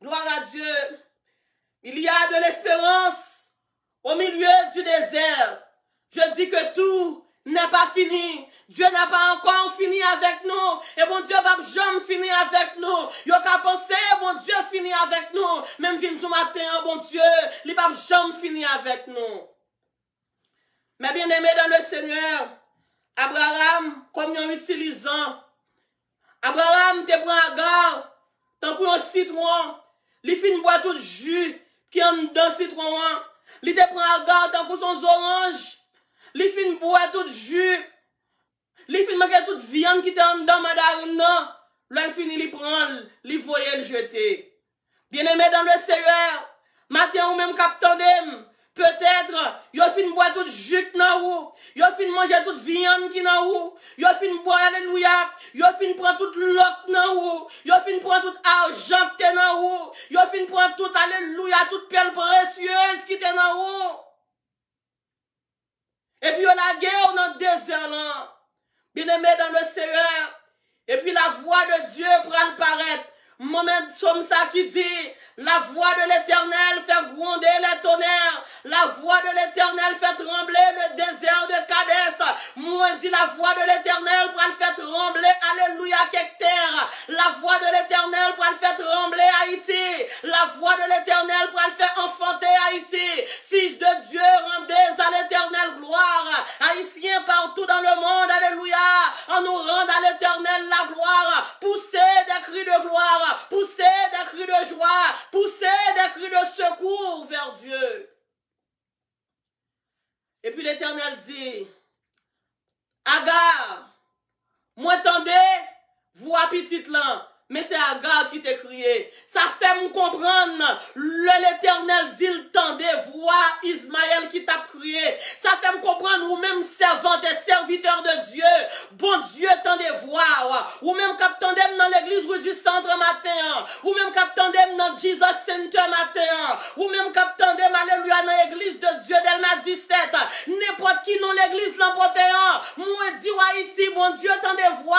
Gloire à Dieu. Il y a de l'espérance au milieu du désert. Je dis que tout n'est pas fini. Dieu n'a pas encore fini avec nous. Et bon Dieu va jamais finir avec nous. Yo qu'à penser, bon Dieu finit avec nous. Même vin tout matin, bon Dieu, il va jamais finir avec nous. Mais bien aimé dans le Seigneur, Abraham, comme nous utilisons, Abraham te prend Agar, tant pour un citron. Li fin boit tout jus qui en dans citron. Li te prend Agar tant pour son orange. Li fin boit tout jus. Li fin manger toute viande qui était en dans mandarine. Là fini li prend, li voyer le jeter. Bien-aimé dans le Seigneur, matin ou même captandem. Peut-être, yo fin boire tout jus nan ou, yo fin manger toute viande qui nan ou, yo fin boire alléluia, yo fin prend toute lot nan ou, yo fin prend tout argent qui nan ou, yo fin prend tout alléluia, toute perle précieuse qui te nan ou. Et puis on a guerre dans le désert là, bien-aimé dans le Seigneur, et puis la voix de Dieu pral paraître. Moment somme ça qui dit, la voix de l'Éternel fait gronder les tonnerres, la voix de l'Éternel fait trembler le désert de Kadès. Moi dit la voix de l'Éternel pour le faire trembler, alléluia, quelque terre. La voix de l'Éternel pour le faire trembler Haïti. La voix de l'Éternel pour le faire enfanter Haïti. Fils de Dieu, rendez à l'Éternel gloire. Haïtiens partout dans le monde, alléluia. On nous rend à l'Éternel la gloire. Poussez des cris de gloire. Poussez des cris de joie, poussez des cris de secours vers Dieu. Et puis l'Éternel dit, Agar, moi tendez, voix petite là, mais c'est Agar qui t'a crié. Ça fait me comprendre, l'Éternel dit, il tendez, voix Ismaël qui t'a crié. Ça fait me comprendre, ou même servante et serviteur de Dieu, bon Dieu tendez voix, ou même cap tendez dans l'église rue du centre matin, ou même cap tendez dans Jesus Center matin, ou même cap tendez, alléluia, dans l'église de Dieu d'Elma 17, n'importe qui dans l'église l'emporté, moi dit Haïti, bon Dieu tendez voix,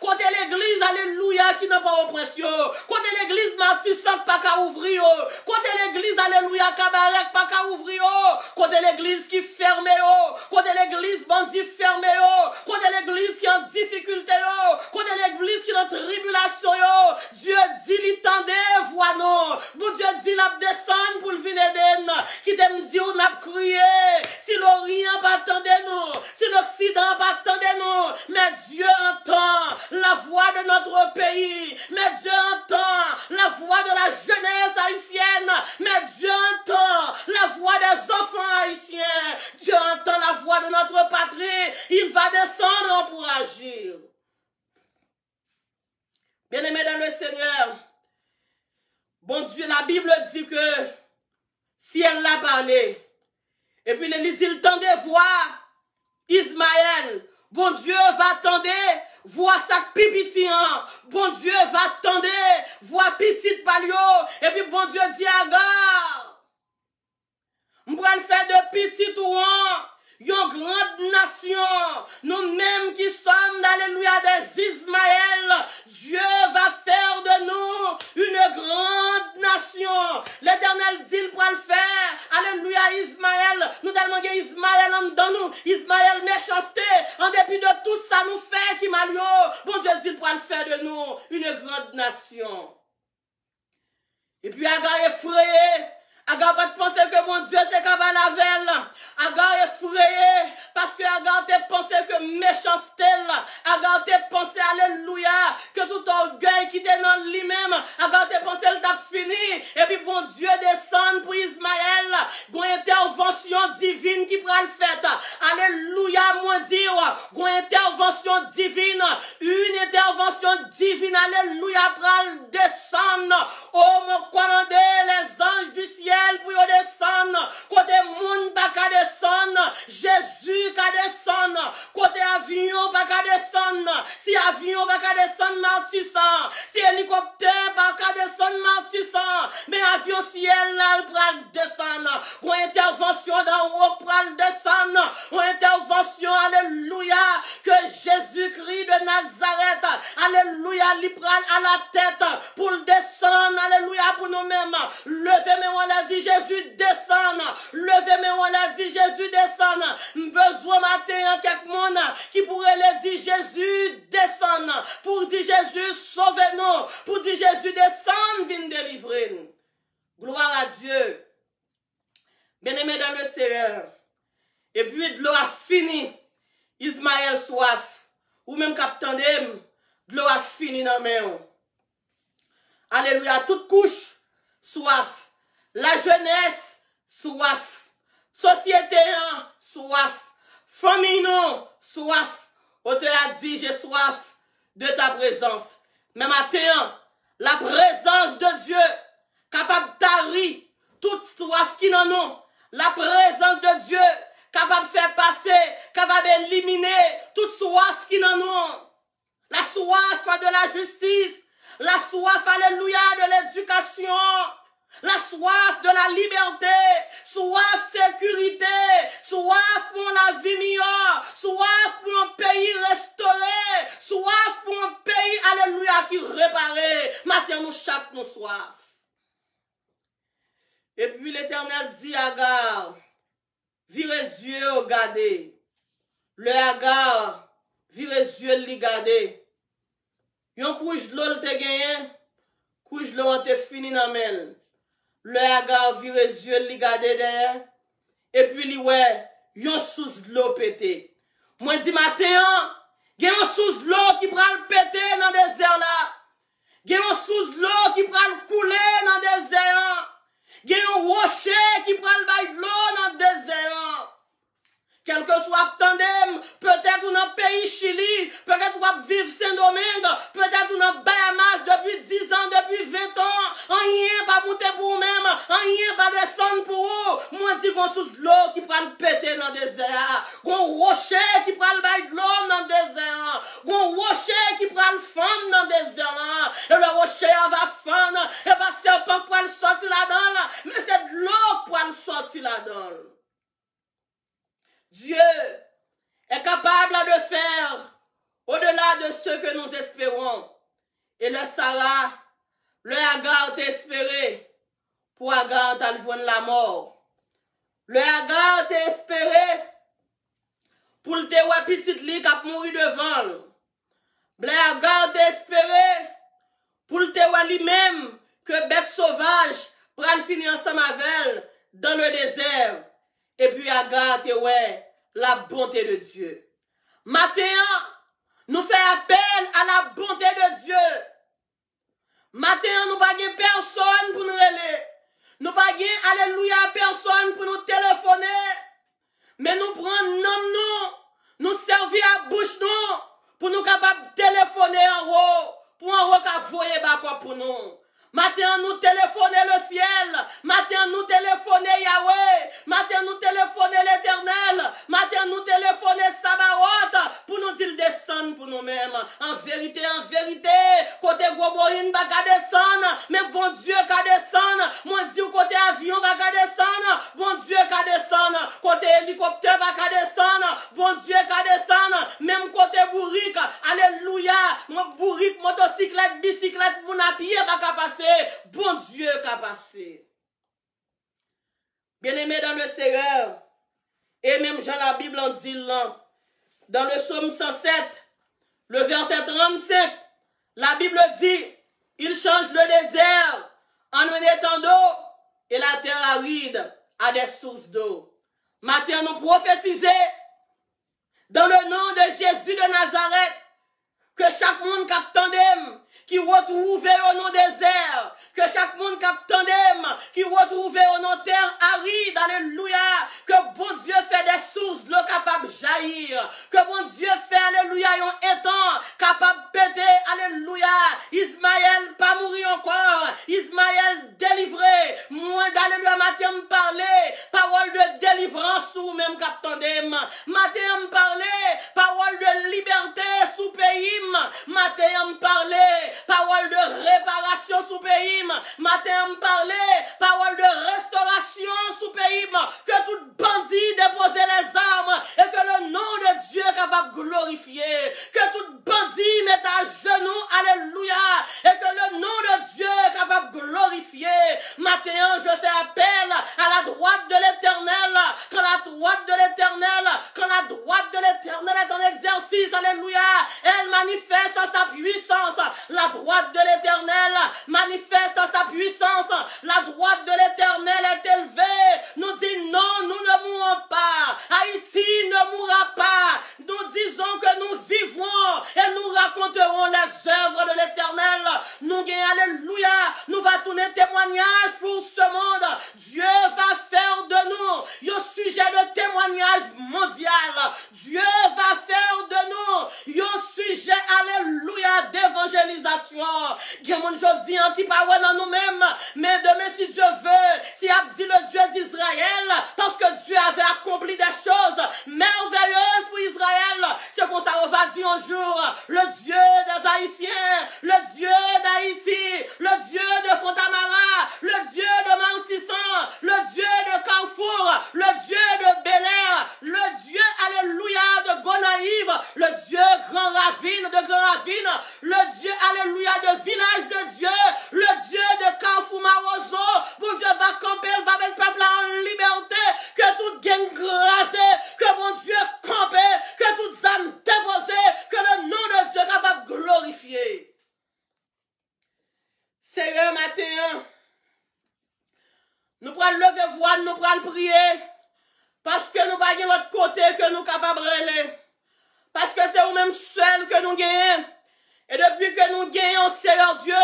côté l'église, alléluia, qui n'a pas oppression, côté l'église martissant pas qu'à ouvrir, côté l'église, alléluia, cabaret pas qu'à ouvrir, côté l'église qui ferme, côté l'église bandit fermé, côté l'église qui est en difficulté, côté l'église qui est en tribulation, Dieu dit, il tendait, voix non, bon Dieu dit, la descendre pour le venir d'en, qui t'aime dit, on a crié, si l'Orient pas attendez nous, si l'Occident pas attendez nous, mais Dieu entend, la voix de notre pays, mais Dieu entend la voix de la jeunesse haïtienne, mais Dieu entend la voix des enfants haïtiens, Dieu entend la voix de notre patrie, il va descendre pour agir. Bien-aimés dans le Seigneur, bon Dieu, la Bible dit que si elle l'a parlé, et puis il dit, il tendait voir Ismaël, bon Dieu va tendre, voir sa pipitian, bon Dieu va tendre, voir petite palio, et puis bon Dieu dit, Agar, on va le faire de petit ouan, une grande nation, nous-mêmes qui sommes, alléluia, des Ismaël, Dieu va faire de nous une grande nation. L'Éternel dit, il va le faire, alléluia, Ismaël, nous tellement que Ismaël en dedans nous, Ismaël méchanceté, en dépit de tout ça nous fait qui malio, bon Dieu dit, il va le faire de nous une grande nation. Et puis Agar effrayé, Agar pas de penser que mon Dieu t'es capable la veille. Agar effrayé parce que Agar t'es pensé que méchanceté. Agar t'es pensé, alléluia, que tout orgueil qui t'est dans lui-même. Agar t'es pensé elle t'a fini. Et puis bon Dieu descend pour Ismaël. Une intervention divine qui prend le fait. Alléluia, mon Dieu. Une intervention divine. Une intervention divine. Alléluia, prend le descendre. Oh, me commander les anges du ciel. Pour y descendre, côté monde pas qu'à descendre, Jésus qu'à descendre, côté avion pas qu'à descendre, si avion pas qu'à descendre martissant, si hélicoptère pas qu'à descendre martissant, mais avion ciel là il prend descendre, une intervention dans haut prend descendre, une intervention, alléluia, que Jésus-Christ de Nazareth, alléluia, il prend à la tête pour le descendre, alléluia, pour nous-mêmes, levez mes on l'a dit Jésus descend, levez mes on l'a dit Jésus descend, besoin matin en quelque monde qui pourrait le dire Jésus descend, pour dire Jésus sauvez-nous, pour dire Jésus descend, viens délivrer nous. Gloire à Dieu. Bien-aimés dans le Seigneur. Et puis de l'eau a fini. Ismaël soif. Ou même captain de l'eau a fini dans main. Alléluia. Toute couche soif. La jeunesse soif. Société soif. Famille soif. Auteur a dit j'ai soif de ta présence. Mais matin, la présence de Dieu capable d'arriver toute soif qui n'en ont. La présence de Dieu capable de faire passer, capable d'éliminer toute soif qui n'en ont. La soif de la justice, la soif, alléluia, de l'éducation, la soif de la liberté, soif sécurité, soif pour la vie meilleure, soif pour un pays restauré, soif pour un pays, alléluia, qui réparé. Maintenant, nous chaque nous soif. Et puis l'Éternel dit à Agar, virez les yeux au garder. Le Agar, virez les yeux li garder. Yon couche de l'eau te gagné, couche de l'eau te fini dans men. Le Agar, virez les yeux li garder derrière. Et puis li ouais, yon sous de l'eau pété. Moi dis matin, gen yon sous de l'eau qui prend le pété dans le désert là. Gen yon sous de l'eau qui prend le couler dans le désert. Il y a un rocher qui prend le bail de l'eau dans le désert. Quel que soit le tandem, peut-être dans le pays Chili, peut-être on vivre Saint-Domingue, peut-être dans Bahamas depuis 10 ans, depuis 20 ans, rien pas monter pour vous-même, rien pas descendre pour vous. Moi, je dis qu'on sous de l'eau qui prend le pété dans le désert, qu'on rocher qui prend le bail de l'eau dans le désert, qu'on rocher qui prend le femme dans le désert, et le rocher va fendre, et pas serpent pour le sortir là-dedans, mais c'est de l'eau pour le sortir là-dedans. Dieu est capable de faire au-delà de ce que nous espérons. Et le Sarah, le Agar t'a espéré, pour Agar t'a joindre la mort. Le Agar t'a espéré, pour le te petite li qui a mouru devant. Le Agar t'a espéré, pour le te lui-même, que bête sauvage, pral finir ensemble avec elle, dans le désert. Et puis Agar te la bonté de Dieu. Matin, nous fait appel à la bonté de Dieu. Matin, nous pas personne pour nous relayer. Nous pas alléluia, personne pour nous téléphoner. Mais nous prenons nous servir à bouche nous, pour nous capables de téléphoner en haut, pour en haut qu'à voyer bas pour nous. Matin, nous téléphoner le ciel. Matin, nous téléphoner Yahweh. Matin, nous téléphoner l'Éternel. Matin, nous téléphoner Sabaoth pour nous dire descendre pour nous-mêmes. En vérité, côté Goboïne, va descendre. Mais bon Dieu, va descendre. Mon Dieu, côté avion, va descendre. Bon Dieu, va descendre. Côté hélicoptère, va descendre. Bon Dieu, va descendre. Même côté bourrique, alléluia. Mon bourrique, motocyclette, bicyclette, mon à pied, va passer. Bon Dieu qu'a passé. Bien-aimé dans le Seigneur, et même Jean la Bible en dit là, dans le psaume 107, le verset 35, la Bible dit, il change le désert en un étang d'eau et la terre aride à des sources d'eau. Maintenant nous prophétisons dans le nom de Jésus de Nazareth que chaque monde qui tandem qui retrouve au nom désert, que chaque monde qui tandem qui retrouve au nom terre aride, alléluia, que bon Dieu fait des sources de l'eau capable de jaillir, que bon Dieu fait, alléluia, un étang capable de péter, alléluia, Ismaël pas mourir encore, Ismaël délivré, moi d'alléluia, matin me parler, parole de délivrance ou même qui tandem, matin me parler, parole de liberté sous pays, matin me parler, parole de réparation sous pays, matin me parler, parole de restauration sous pays, que tout bandit dépose les armes et que le nom de Dieu est capable de glorifier, que tout bandit mette à genoux, alléluia, et que le nom de Dieu est capable de glorifier. Matin, je fais appel à la droite de l'Éternel, quand la droite de l'Éternel, quand la droite de l'Éternel est en exercice, alléluia, elle manifeste sa puissance, la droite de l'Éternel manifeste sa puissance, la droite de l'Éternel est élevée, nous dit non, nous ne mourrons pas, Haïti ne mourra pas, nous disons que nous vivrons et nous raconterons les œuvres de l'Éternel, nous gagnons, alléluia, nous va tourner témoignage pour ce monde, Dieu va faire de nous un sujet de témoignage mondial, Dieu va faire de nous un sujet, alléluia, d'évangélisation, qui mon jodi qui parle dans nous-mêmes, mais demain si Dieu veut, si a dit le Dieu d'Israël, parce que Dieu avait accompli des choses merveilleuses pour Israël, c'est pour ça qu'on va dire un jour, le Dieu des Haïtiens, le Dieu d'Haïti, le Dieu de Fontamara, le Dieu de Martissan, le Dieu de Carrefour, le Dieu de Bel-Air, le Dieu, alléluia, de Gonaïve, le Dieu Grand Ravine, de Grand Ravine, le Dieu, alléluia, de Village de Dieu, le Dieu de Carrefour Marozo, bon Dieu va camper, va mettre le peuple en liberté, que toute gang grasée, que mon Dieu campe, que toute âme déposée, que le nom de Dieu est capable de glorifier. Seigneur, matin, nous prenons lever voix, nous prenons prier, parce que nous n'avons pas l'autre côté que nous sommes capables de relayer. Parce que c'est nous-mêmes seuls que nous gagnons. Et depuis que nous gagnons, Seigneur Dieu,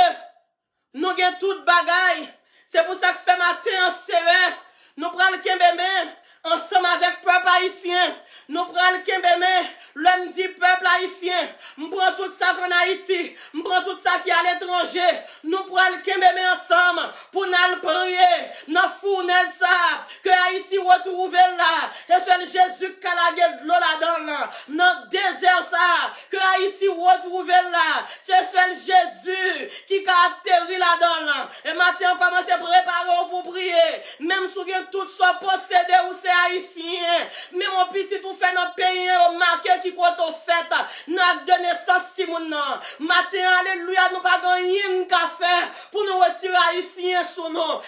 nous gagnons toute bagaille. C'est pour ça que fait matin, Seigneur, nous prenons le Kembémé ensemble avec le peuple haïtien. Nous prenons le Kembémé, l'homme dit peuple haïtien. Nous prenons tout ça en Haïti. Nous prenons tout ça qui est à l'étranger. Nous prenons le Kembémé ensemble pour nous prier. Nous fournissons ça. Que Haïti retrouve là. Et c'est Jésus qui a la de l'eau là-dedans. Dans le désert ça. Que Haïti retrouve là. C'est Jésus qui a atterri là-dedans. Et maintenant, on commence à préparer pour prier. Même si vous avez tout ça possédé ou c'est haïtien. Mais mon petit tout fait notre pays au marqué qui compte au fait. Nous avons donné sens si mon nom. Matin, alléluia, nous pas gagné qu'à faire pour nous retirer haïtien sous nous.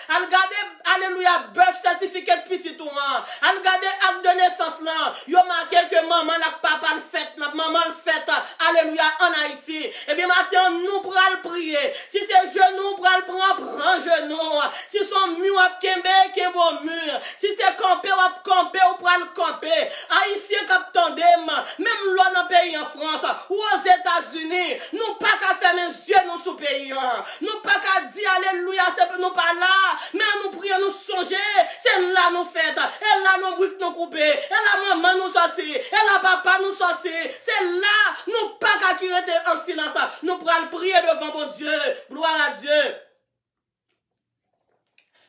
alléluia, birth certificate petit ou an regarder acte de naissance là, yo marqué que maman la papa le fait, maman le fait, alléluia, en Haïti. Et bien matin, nous pourrons le prier. Si c'est genou, pourrons prend genou. Si son mur a kembe, kembo mur. Si c'est camper, ou pourrons le camper. Haïtien captandem, même l'on dans pays en France, ou aux États-Unis, nous pas qu'à fermer les yeux nous sous pays. Nous pas qu'à dire alléluia, c'est nous pas là, mais nous prions, nous songer, c'est là nous faites, et là nous briques nous couper, et là maman nous sortir, et là papa nous sortir, c'est là nous pas qu'à qui rester en silence, nous pourrons prier devant mon Dieu, gloire à Dieu.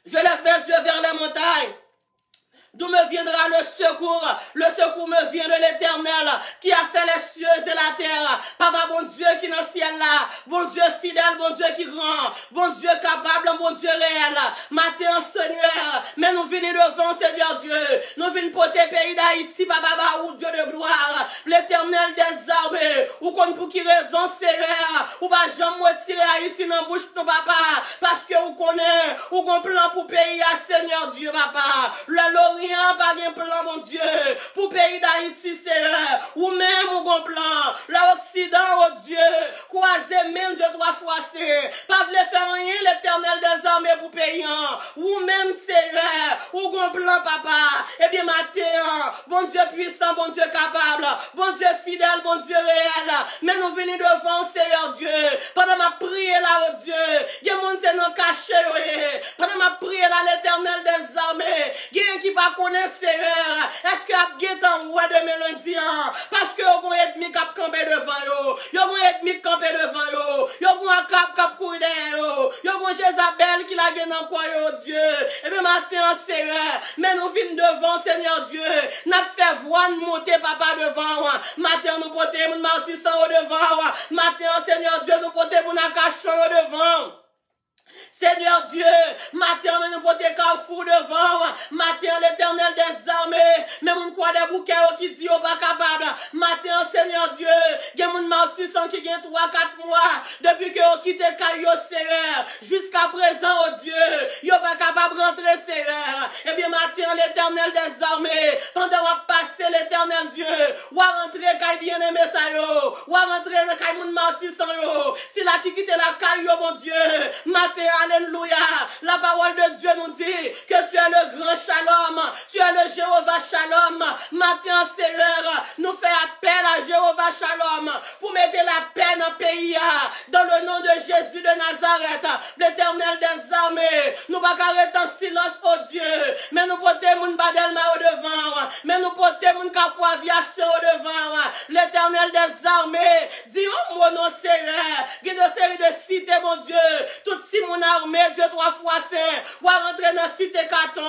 Je lève mes yeux vers les montagnes. D'où me viendra le secours? Le secours me vient de l'Éternel qui a fait les cieux et la terre. Papa, bon Dieu qui est dans le ciel là. Bon Dieu fidèle, bon Dieu qui grand. Bon Dieu capable, bon Dieu réel. Matin, Seigneur, mais nous venons devant, Seigneur Dieu. Nous venons porter pays d'Haïti, Papa, ou Dieu de gloire. L'Éternel des armées. Ou qu'on pour qui raison, Seigneur. Ou pas jamais retirer Haïti dans la bouche, non, Papa. Parce que vous connaissez, ou qu'on plan pour pays à Seigneur Dieu, Papa. Le rien pas de plan, mon Dieu, pour pays d'Haïti, Seigneur, ou même au bon plan, l'Occident, oh Dieu, croiser même de 3 fois, c'est pas voulez faire rien, l'Éternel des armées pour pays, ou même, Seigneur, ou bon plan, Papa, et bien, matin, bon Dieu puissant, bon Dieu capable, bon Dieu fidèle, bon Dieu réel, mais nous venons devant, Seigneur Dieu, pendant ma prière là, oh Dieu, il y a mon Seigneur caché, pendant ma prière là, l'Éternel des armées, il y a qui va connaître Seigneur, est-ce que vous avez un roi de mélodie, parce que vous avez un ennemi qui a campé devant vous, vous avez un ennemi qui a campé devant vous, vous avez un cap qui a couru derrière vous, vous avez un Jézabel qui l'a gagné dans quoi, Dieu, et bien matin, Seigneur, mais nous venons devant, Seigneur Dieu, nous fait voir nous monter, Papa, devant, matin, nous porter mon martissant devant, matin, Seigneur Dieu, nous porter mon cachon devant. Seigneur Dieu, matin, nous porter carrefour devant, matin, l'Éternel des armées, mais mon quoi des bouquets qui dit au pas capable, matin, Seigneur Dieu, il y a mon martissant qui gagne 3-4 mois, depuis que vous quitté Caillou, Seigneur, jusqu'à présent, oh Dieu, il pas capable de rentrer, Seigneur, et bien, matin, l'Éternel des armées, pendant qu'on passe l'Éternel Dieu, ou à rentrer, Caillou bien aimé ça, yo, ou à rentrer dans Caillou mon martissant, yo, si la qui quitte la Caillou, mon Dieu, matin, alléluia. La parole de Dieu nous dit que tu es le grand Shalom. Tu es le Jéhovah Shalom. Matin, Seigneur, nous fait appel à Jéhovah Shalom pour mettre la paix dans le pays. Dans le nom de Jésus de Nazareth, l'Éternel des armées. Nous ne pouvons pas arrêter en silence, oh Dieu. Mais nous portons mon badelma au devant. Mais nous portons mon cafou aviation au devant. L'Éternel des armées. Dis au mon nom, Seigneur. Guide une série de cités, mon Dieu. Tout si mon armée, Dieu 3 fois saint, ou à rentrer dans la cité Caton,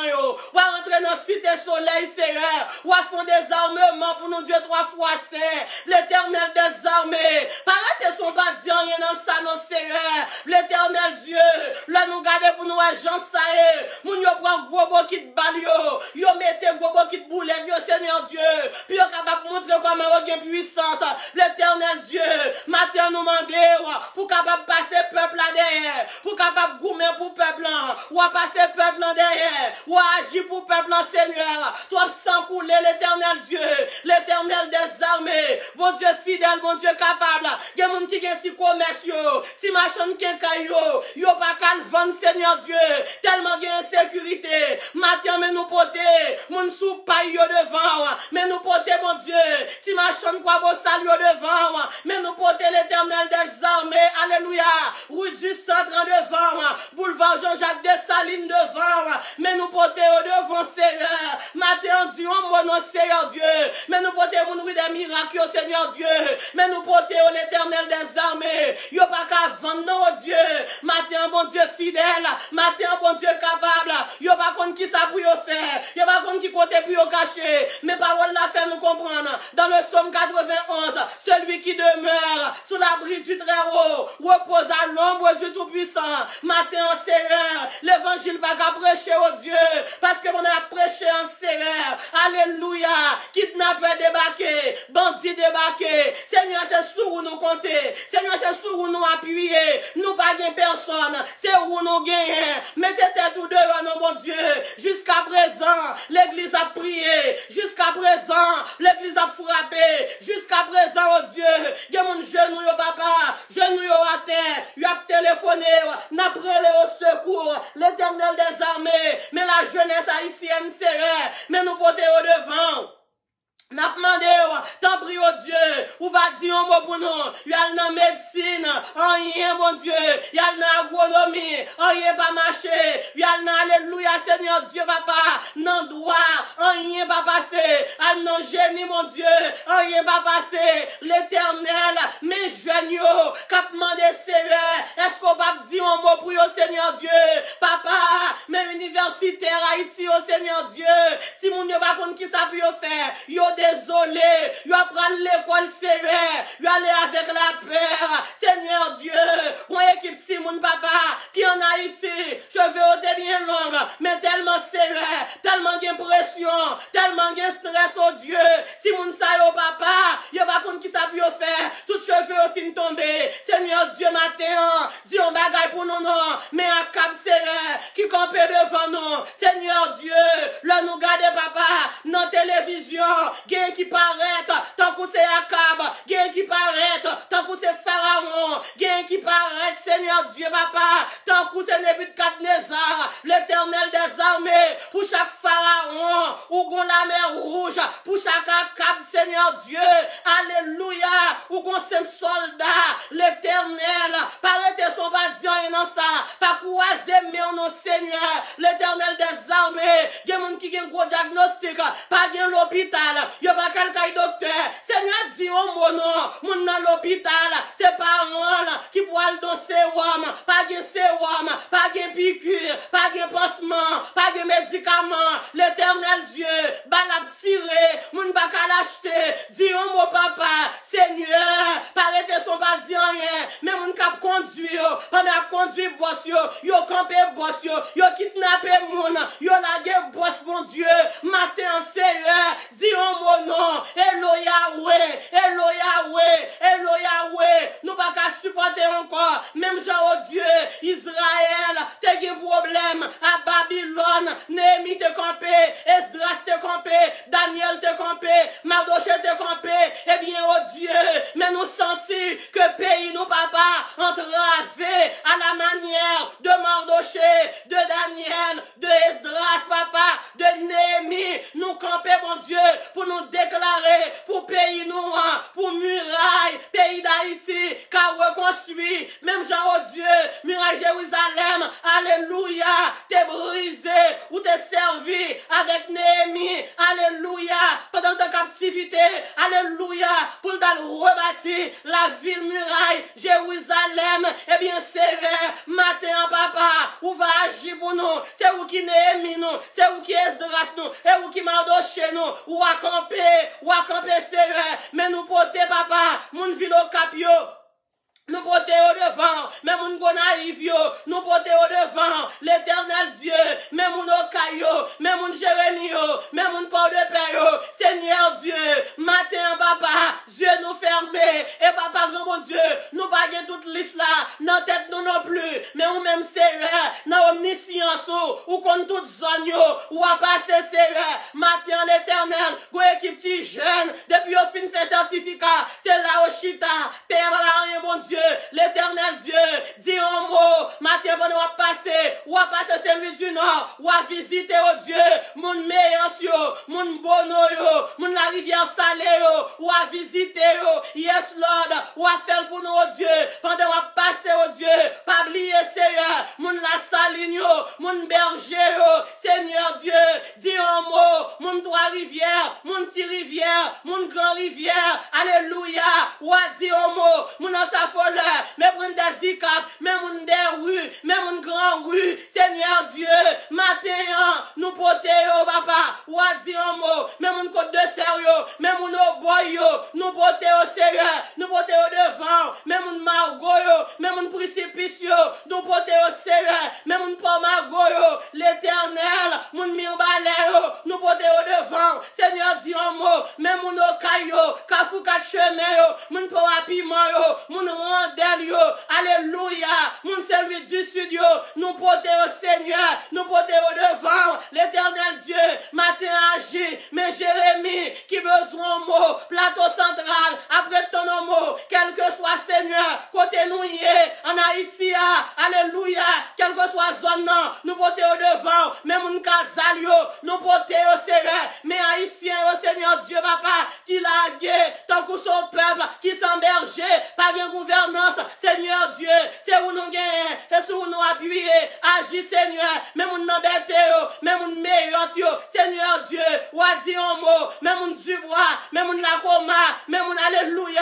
ou à rentrer dans la cité Soleil, Seigneur, ou à fond des armements pour nous, Dieu 3 fois saint, l'Éternel des armées, paraît son pas dire rien dans ça, non, Seigneur, l'Éternel Dieu, là nous garder pour nous agents, ça est, moun yo prend gros beau qui de balle, yo mettez gros beau qui de boulette, yo, Seigneur Dieu, puis yo capable montrer comment on a puissance, l'Éternel Dieu, matin nous demander, pour capable passer peuple là derrière, pour capable goumer pour peuple, ou à passer peuple derrière, ou à agir pour peuple, Seigneur, toi sans couler l'Éternel Dieu, l'Éternel des armées, bon Dieu fidèle, bon Dieu capable, il y a des gens qui ont des commerces, si machin qui yo pas qu'à le vendre, Seigneur Dieu, tellement il y a insécurité, matin, mais nous porter, mon sous paille devant, mais nous porter, mon Dieu, si machin quoi beau salut devant, mais nous porter l'Éternel des armées, alléluia, rue du centre devant, boulevard Jean-Jacques Dessalines devant, mais nous porter au devant, Seigneur, matin, Dieu, mon nom, Seigneur Dieu, mais nous porter mon rue des miracles, Seigneur Dieu, mais nous porter au l'Éternel des armées, yo pas qu'à vendre, non, Dieu, matin, bon Dieu fidèle, matin, bon Dieu capable, yo pas contre qui ça pour yo faire, yo pas contre qui côté pour yo cacher, mais parole la fait nous comprendre, dans le psaume 91, celui qui demeure sous l'abri du Très-Haut, repose à l'ombre du Tout-Puissant, matin, Seigneur, l'évangile pas qu'à prêcher au Dieu, parce que on a prêché en Seigneur, alléluia, kidnappeur débarqué, bandit débarqué, Seigneur, c'est sur où nous compter, Seigneur, c'est sur où nous appuyer, nous pas gain personne, c'est où nous gagnons, mettez tête ou dehors, non, bon Dieu, jusqu'à présent, l'église a prié, jusqu'à présent, l'église a frappé, jusqu'à présent, oh Dieu, il y a mon genou, papa, genou à terre, il a téléphoné, n'a pris au secours, l'Éternel des armées, mais la jeunesse haïtienne serrée, mais nous porter au devant. N'a demandé, t'en prie au Dieu, ou va dire un mot pour nous, il y a dans médecine, rien, mon Dieu, il y a dans agronomie, rien pas marché, il y a dans alléluia, Seigneur Dieu, papa, non droit, rien pas passé, non génie, mon Dieu, rien pas passé, l'Éternel, mes jeunes, cap demandé, Seigneur, est-ce qu'on va dire un mot pour eux, Seigneur Dieu, papa, mes universitaires Haïti, oh Seigneur Dieu, si mon Dieu pas contre qui ça peut faire, yo désolé, yo prendre l'école sérieux, yo aller avec la peur, Seigneur Dieu, mon équipe Simon papa, qui en Haïti, cheveux au bien longs, mais tellement sérieux, tellement d'impression, tellement de stress, oh Dieu, Simon ça yo papa, yo pas contre qui ça peut faire, tout cheveux au fin tomber, Seigneur Dieu matin, Dieu on bagaille pour nous non, mais un cap sérieux, qui campe devant nous, Seigneur Dieu, là nous garder papa, dans télévision, gen qui paraît, tant que c'est Akab, gen qui paraît, tant que c'est Pharaon, gen qui paraît, Seigneur Dieu, papa, tant que c'est Nebuchadnezzar, l'Éternel des armées, pour chaque Pharaon, ou gon la mer rouge, pour chaque Akab, Seigneur Dieu, alléluia, ou gon sem soldat, l'Éternel, paraît son badian et non ça, pas croiser mais non Seigneur, l'Éternel des armées, gen moun qui gen gros diagnostic, pas gen l'hôpital, yo pas quelqu'un docteur, Seigneur dit au mon nom, moun dans l'hôpital, c'est parents qui pourront dans sérum, pas de sérum, pas de piqûre, pas de pansement, pas de médicaments, l'Éternel Dieu, balap tiré, moun pas qu'à l'acheter, dit au mon papa, Seigneur, paraît son pas dit rien, mais moun cap conduire, pendant conduire boss yo campé boss yo kidnappé moun, yo lagué boss mon Dieu, matin Seigneur, dis en mon nom, Elo Yahweh, Elo Yahweh, Elo Yahweh, nous pas qu'à supporter encore, même Jean oh Dieu, Israël, t'es des problèmes, à Babylone, Néhémie te campé, Esdras te campé, Daniel te campé, Mardoché te campé, eh bien oh Dieu, mais nous sentis que pays nous papa, entravé à la manière de Mardoché, de Daniel, de Esdras papa, de Néhémie, nous camper mon Dieu, pour nous déclarer, pour pays nous, pour muraille, pays d'Haïti, car reconstruit, même Jean oh Dieu, muraille Jérusalem, alléluia, t'es brisé, ou t'es servi avec Néhémie, alléluia, pendant ta captivité, alléluia, pour t'as rebâti la ville muraille, Jérusalem, eh bien c'est vrai, matin papa, ou va agir pour nous, c'est où qui Néhémie nous, c'est où qui Esdras nous, et où qui Mardoché nous, ou à camper sérieux, mais nous porter papa, moun ville au capio. Nous porter au devant, même mon gonaïve yo, nous porter au devant, l'Éternel Dieu, même mon okayo, même mon Jérémie yo, même mon port de père yo, Seigneur Dieu, matin papa, Dieu nous fermé, et papa grand mon Dieu, nous pas gen toute liste là, dans tête nous non plus, mais ou même Seigneur, dans omniscience ou contre toute zone yo, ou à passer Seigneur, matin l'Éternel, go équipe petit jeune, depuis au fin fait certificat, c'est là au chita, père rien bon Dieu, l'Éternel Dieu, dit un mot, matin pendant ou à passer celui du Nord, ou à visiter au Dieu, mon meilleur, mon bono yo, mon la rivière salée yo, ou à visiter yo, yes Lord, ou à faire pour nous au Dieu, pendant à passer au Dieu, pas oublier Seigneur, mon la saline yo, mon berger yo, Seigneur Dieu, dis un mot, mon trois rivières, mon petit rivière, mon grand rivière, alléluia, ou à dire un mot, mon sa voleur, mais prendre des zikap, mais mon des rues, mais mon grand rue, Seigneur Dieu, matin, nous porter au papa, ou à dire un mot, mais mon côte de fer yo, mais mon boy yo, nous porter au Seigneur, nous porter au devant, mais mon margot yo, mais mon précipice yo, nous porter au Seigneur, mais mon pas margot yo, l'Éternel, moun mirbalè, nous porter au devant. Seigneur, dis un mot, même moun okayo, kafou kat chemin, moun pour rapidement, moun randel, alléluia, moun celui du sud, nous porter au Seigneur, nous porter au devant. L'éternel Dieu, matin agit, mais Jérémie, qui besoin mot, plateau central, après ton mot, quel que soit Seigneur, côté nous y est, en Haïti, alléluia, quelle que soit zone, nous porter au devant, même moun kazalio, nous porter au Seigneur, mais haïtien au Seigneur Dieu, papa, qui l'a gué, tant que son peuple, qui s'emberge, pas de gouvernance, Seigneur Dieu, c'est où nous gagnons, c'est où nous appuyer, agis Seigneur, même moun n'embêté, même moun meilleur, Seigneur Dieu, ou a dit un mot, même moun Dubois, même moun la coma, même moun alléluia.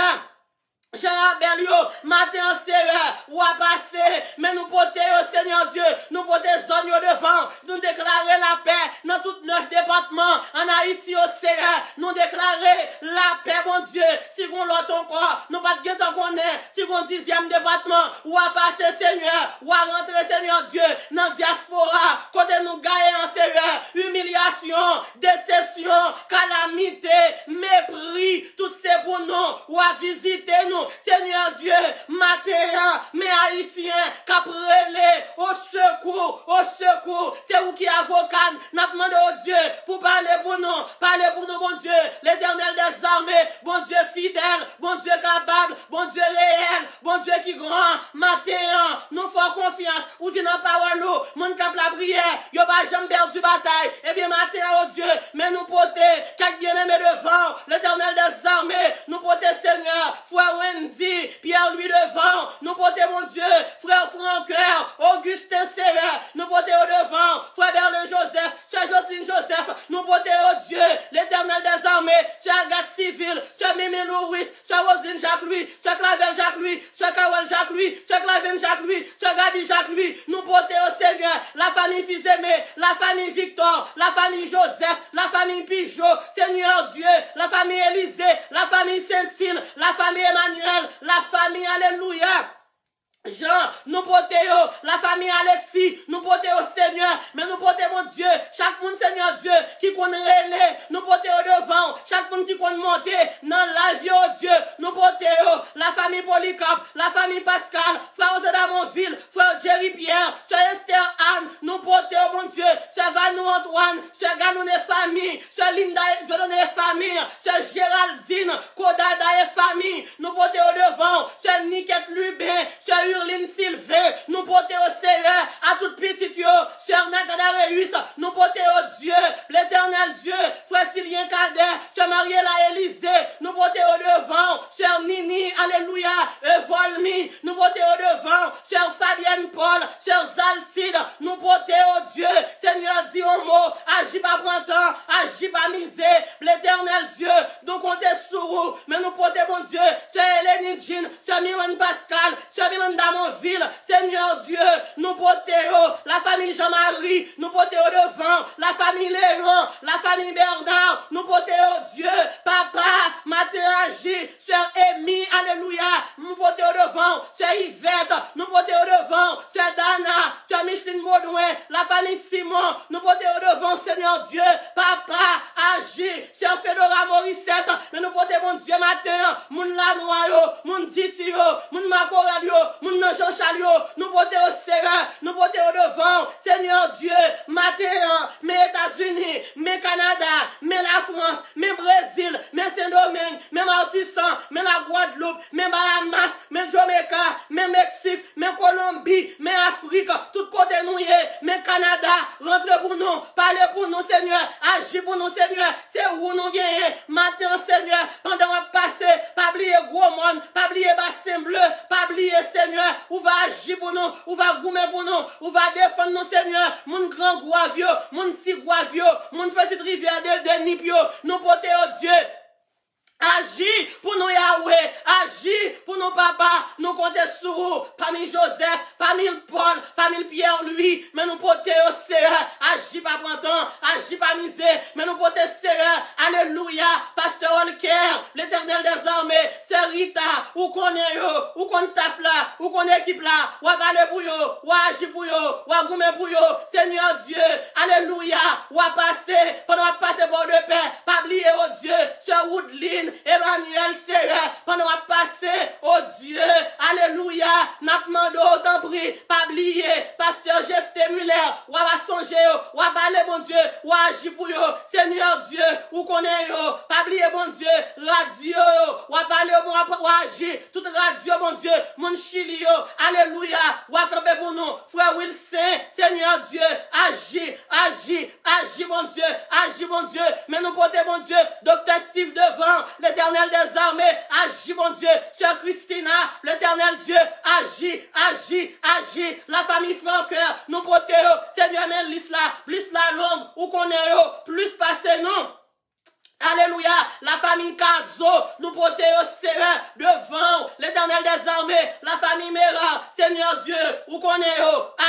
Jean-Abel, matin, Seigneur, ou à passer, mais nous porter au Seigneur Dieu, nous porter zone devant, nous déclarer la paix dans tous 9 départements, en Haïti au Seigneur, nous déclarer la paix, mon Dieu, si on l'autre encore, nous pas de guet qu'on est, si on 10e département, ou à passer, Seigneur, ou à rentrer, Seigneur Dieu, dans diaspora, côté nous gagner en Seigneur, humiliation, déception, calamité, mépris, tout c'est pour nous, ou à visiter nous, Seigneur Dieu, matin, mais haïtiens, caprelé, au secours, c'est vous qui avocat, n'a demandé au Dieu, pour parler pour nous, bon Dieu, l'éternel des armées, bon Dieu fidèle, bon Dieu capable, bon Dieu réel, bon Dieu qui grand, matin, nous faisons confiance, ou dit dans parole, mon cap la prière, yo pas jamais perdu bataille, et bien matin, oh Dieu, mais nous porter, quelques bien-aimés devant, l'éternel des armées, nous porter Seigneur, frère Wendy, Pierre lui devant, nous porter mon Dieu, frère Francoeur, Augustin Seigneur, nous porter au devant, frère Berlin Joseph, soeur Jocelyne Joseph, nous porter au Dieu, l'éternel des armées, soeur Agathe Civil, soeur Mimi Louis, soeur Roselyne Jacques-Louis, soeur Clavel Jacques-Louis, soeur Carole Jacques-Louis, soeur Clavine Jacques-Louis, soeur Gabi Jacques-Louis, nous porter au Seigneur, la famille Fils-Aimé, la famille Victor, la famille Joseph, la famille Pigeot, Seigneur Dieu, la famille Élisée, la famille Saint-Île, la famille Emmanuel, la famille Alléluia. Jean, nous portons la famille Alexis, nous portons au Seigneur, mais nous portons mon Dieu, chaque monde Seigneur Dieu, qui connaît relais, nous portons au devant, chaque monde qui connaît monter dans la vie au Dieu, nous portons la famille Polycarpe, la famille Pascal, frère Osedamonville, frère Jerry Pierre, soeur Esther Anne, nous portons mon Dieu, soeur Vanou Antoine, soeur Ganou et famille, soeur Linda et famille, soeur Géraldine, Kodada et famille, nous portons au devant, soeur Niquette Lubin, soeur Urline Sylvain, nous porter au Seigneur, à toute petite sœur Nathalie Réus, nous porter au Dieu, l'éternel Dieu, frère Sylvien Cadet, sœur Mariella Élysée, nous porter au devant, sœur Nini, alléluia, Volmi, nous porter au devant, sœur Fabienne Paul, sœur Zaltide, nous porter au Dieu, Seigneur dit au mot, agis pas printemps, agis pas misé, l'éternel Dieu, nous comptons sur vous, mais nous porter mon Dieu, sœur Hélène Jean, sœur Mylène Pascal, sœur Mylène Damonville, Seigneur Dieu, nous portons la famille Jean-Marie, nous portons devant, la famille Léon, la famille Bernard, nous portons Dieu, papa, matin agi, sœur Amy, alléluia, nous portons devant, sœur Yvette, nous portons devant, sœur Dana, sœur Micheline Baudouin, la famille Simon, nous portons devant, Seigneur Dieu, papa, agi, sœur Fedora Morissette, mais nous portons mon Dieu matin, mon Lanoyo, mon Ditio, mon Macoradio, mon Jean Chalio, nous portons au Seigneur, nous portons au devant, Seigneur Dieu, matin, mes États-Unis, mes Canada, mes la France, mes Brésil, mes Saint-Domingue, mes Martinique, mes la Guadeloupe, mes Bahamas, mes Jamaica, mes Mexique, mes Colombie, mes Afrique, tout côté nous y est, mes Canada, rentrez pour nous, parlez pour nous, Seigneur, agis pour nous, Seigneur, c'est où nous gagnons, matin, Seigneur, pendant qu'on passe, pas oublier gros monde, pas oublier bassin bleu, pas oublier, Seigneur, ou va agir pour nous, ou va goumer pour nous, ou va défendre nous, Seigneur, mon grand Guavio, mon petit Guavio, mon petite rivière de Nipio, nous porter au Dieu. Agis pour nous Yahweh, agis pour nos papas, nous comptons sur vous, famille Joseph, famille Paul, famille Pierre, lui, mais nous portons au Seigneur, agis pas printemps, agis pas misé, mais nous portons Seigneur, alléluia, pasteur Olker, l'éternel des armées, sœur Rita, ou connaît yo, ou connaît staff là, ou connaît équipe là, ou parler pour yo, ou agir pour yo, ou goumer pour yo, Seigneur Dieu, alléluia, à passer, pendant à passer pour de paix, pas oublier, oh Dieu, sur Woodline, Emmanuel Seigneur, pendant à passer, oh Dieu, alléluia, n'a demandé autant pris, pas oublier, pasteur Jephté Muller, ou à songer, ou à parler, bon Dieu, ou à agir pour eux, Seigneur Dieu, ou connaît yo, pas oublier, bon Dieu, radio, ou à parler, ou à agir, toute radio, bon Dieu, mon Chili, alléluia, ou à camper pour nous, frère Wilson, Seigneur Dieu, agis, agis, agis, mon Dieu, agis, mon Dieu, mais nous portons, mon Dieu, docteur Steve devant, l'éternel des armées, agis, mon Dieu, sœur Christina, l'éternel Dieu, agis, agis, agis, la famille Francoeur, nous portons, Seigneur, mais l'isla Londres, où qu'on est, plus passé, nous. Alléluia, la famille Caso, nous portons au Seigneur devant l'éternel des armées, la famille Mera, Seigneur Dieu, où qu'on est,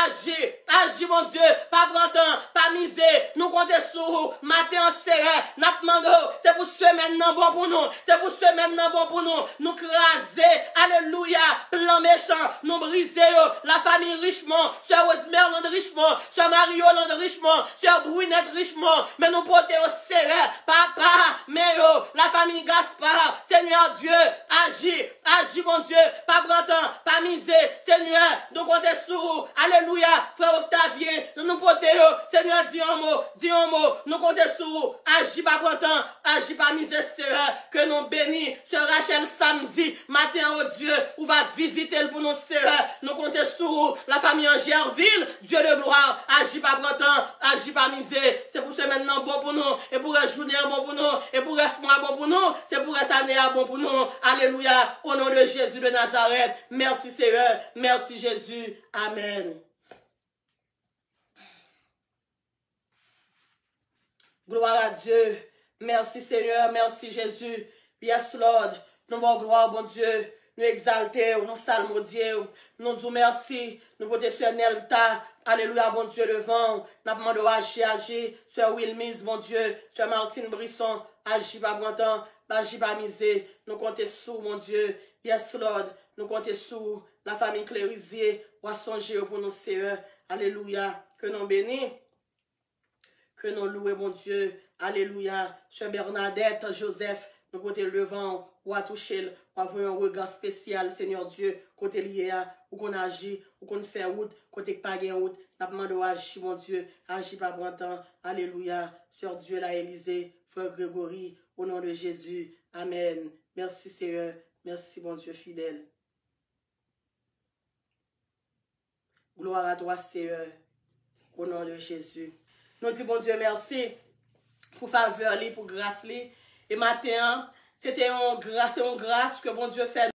agis, agis mon Dieu, pas prendre temps, pas miser, nous comptons sur matin en Seigneur, n'a demandé, c'est pour ce maintenant bon pour nous, c'est pour ce maintenant bon pour nous craser, alléluia, plan méchant, nous briser, la famille Richemont, sœur Rosemère Richemont, sœur Marie-Yolande Richemont, sœur Brunette Richemont, mais nous portons au Seigneur, papa, mais la famille Gaspard, Seigneur Dieu, agis, agis mon Dieu, pas prendre temps, pas miser, Seigneur, nous comptons sur, alléluia, frère Octavien, nous portons, Seigneur, dis un mot, nous comptons sur, agis pas prendre temps, agis pas miser, Seigneur, que nous bénis, sœur Rachel samedi, matin, oh Dieu, où va visiter pour nous, Seigneur, nous comptons sur la famille Angerville, Dieu de gloire, agis pas prendre temps, agis pas miser, c'est pour ce maintenant bon pour nous, et pour la journée bon pour nous, et pour ce mois bon pour nous, c'est pour cette année bon pour nous. Alléluia, au nom de Jésus de Nazareth. Merci Seigneur, merci Jésus. Amen. Gloire à Dieu. Merci Seigneur, merci Jésus. Yes Lord, nous bon gloire, bon Dieu. Nous exalter, nous salmodier, nous disons merci, nous porter sur Nelta, alléluia, bon Dieu, devant, nous demandons agir, sur Wilmis, bon Dieu, sur Martine Brisson, agis pas bon temps, agis pas misé, nous comptons sous, mon Dieu, yes Lord, nous comptons sous la famille Clérisier, ou à songer pour nous, Seigneur, alléluia, que nous bénis, que nous louons, mon Dieu, alléluia, sur Bernadette, Joseph, nous côté le vent, ou à toucher, ou à avoir un regard spécial, Seigneur Dieu, côté lié, ou qu'on agit, ou qu'on fait route, côté pas gain route, n'a pas demandé agir, mon Dieu, agis pas bon temps, alléluia, sur Dieu la Élysée, frère Grégory, au nom de Jésus, amen. Merci Seigneur, merci mon Dieu fidèle. Gloire à toi Seigneur, au nom de Jésus. Nous disons bon Dieu merci pour faveur, pour grâce. Et matin, c'était une grâce que bon Dieu fait.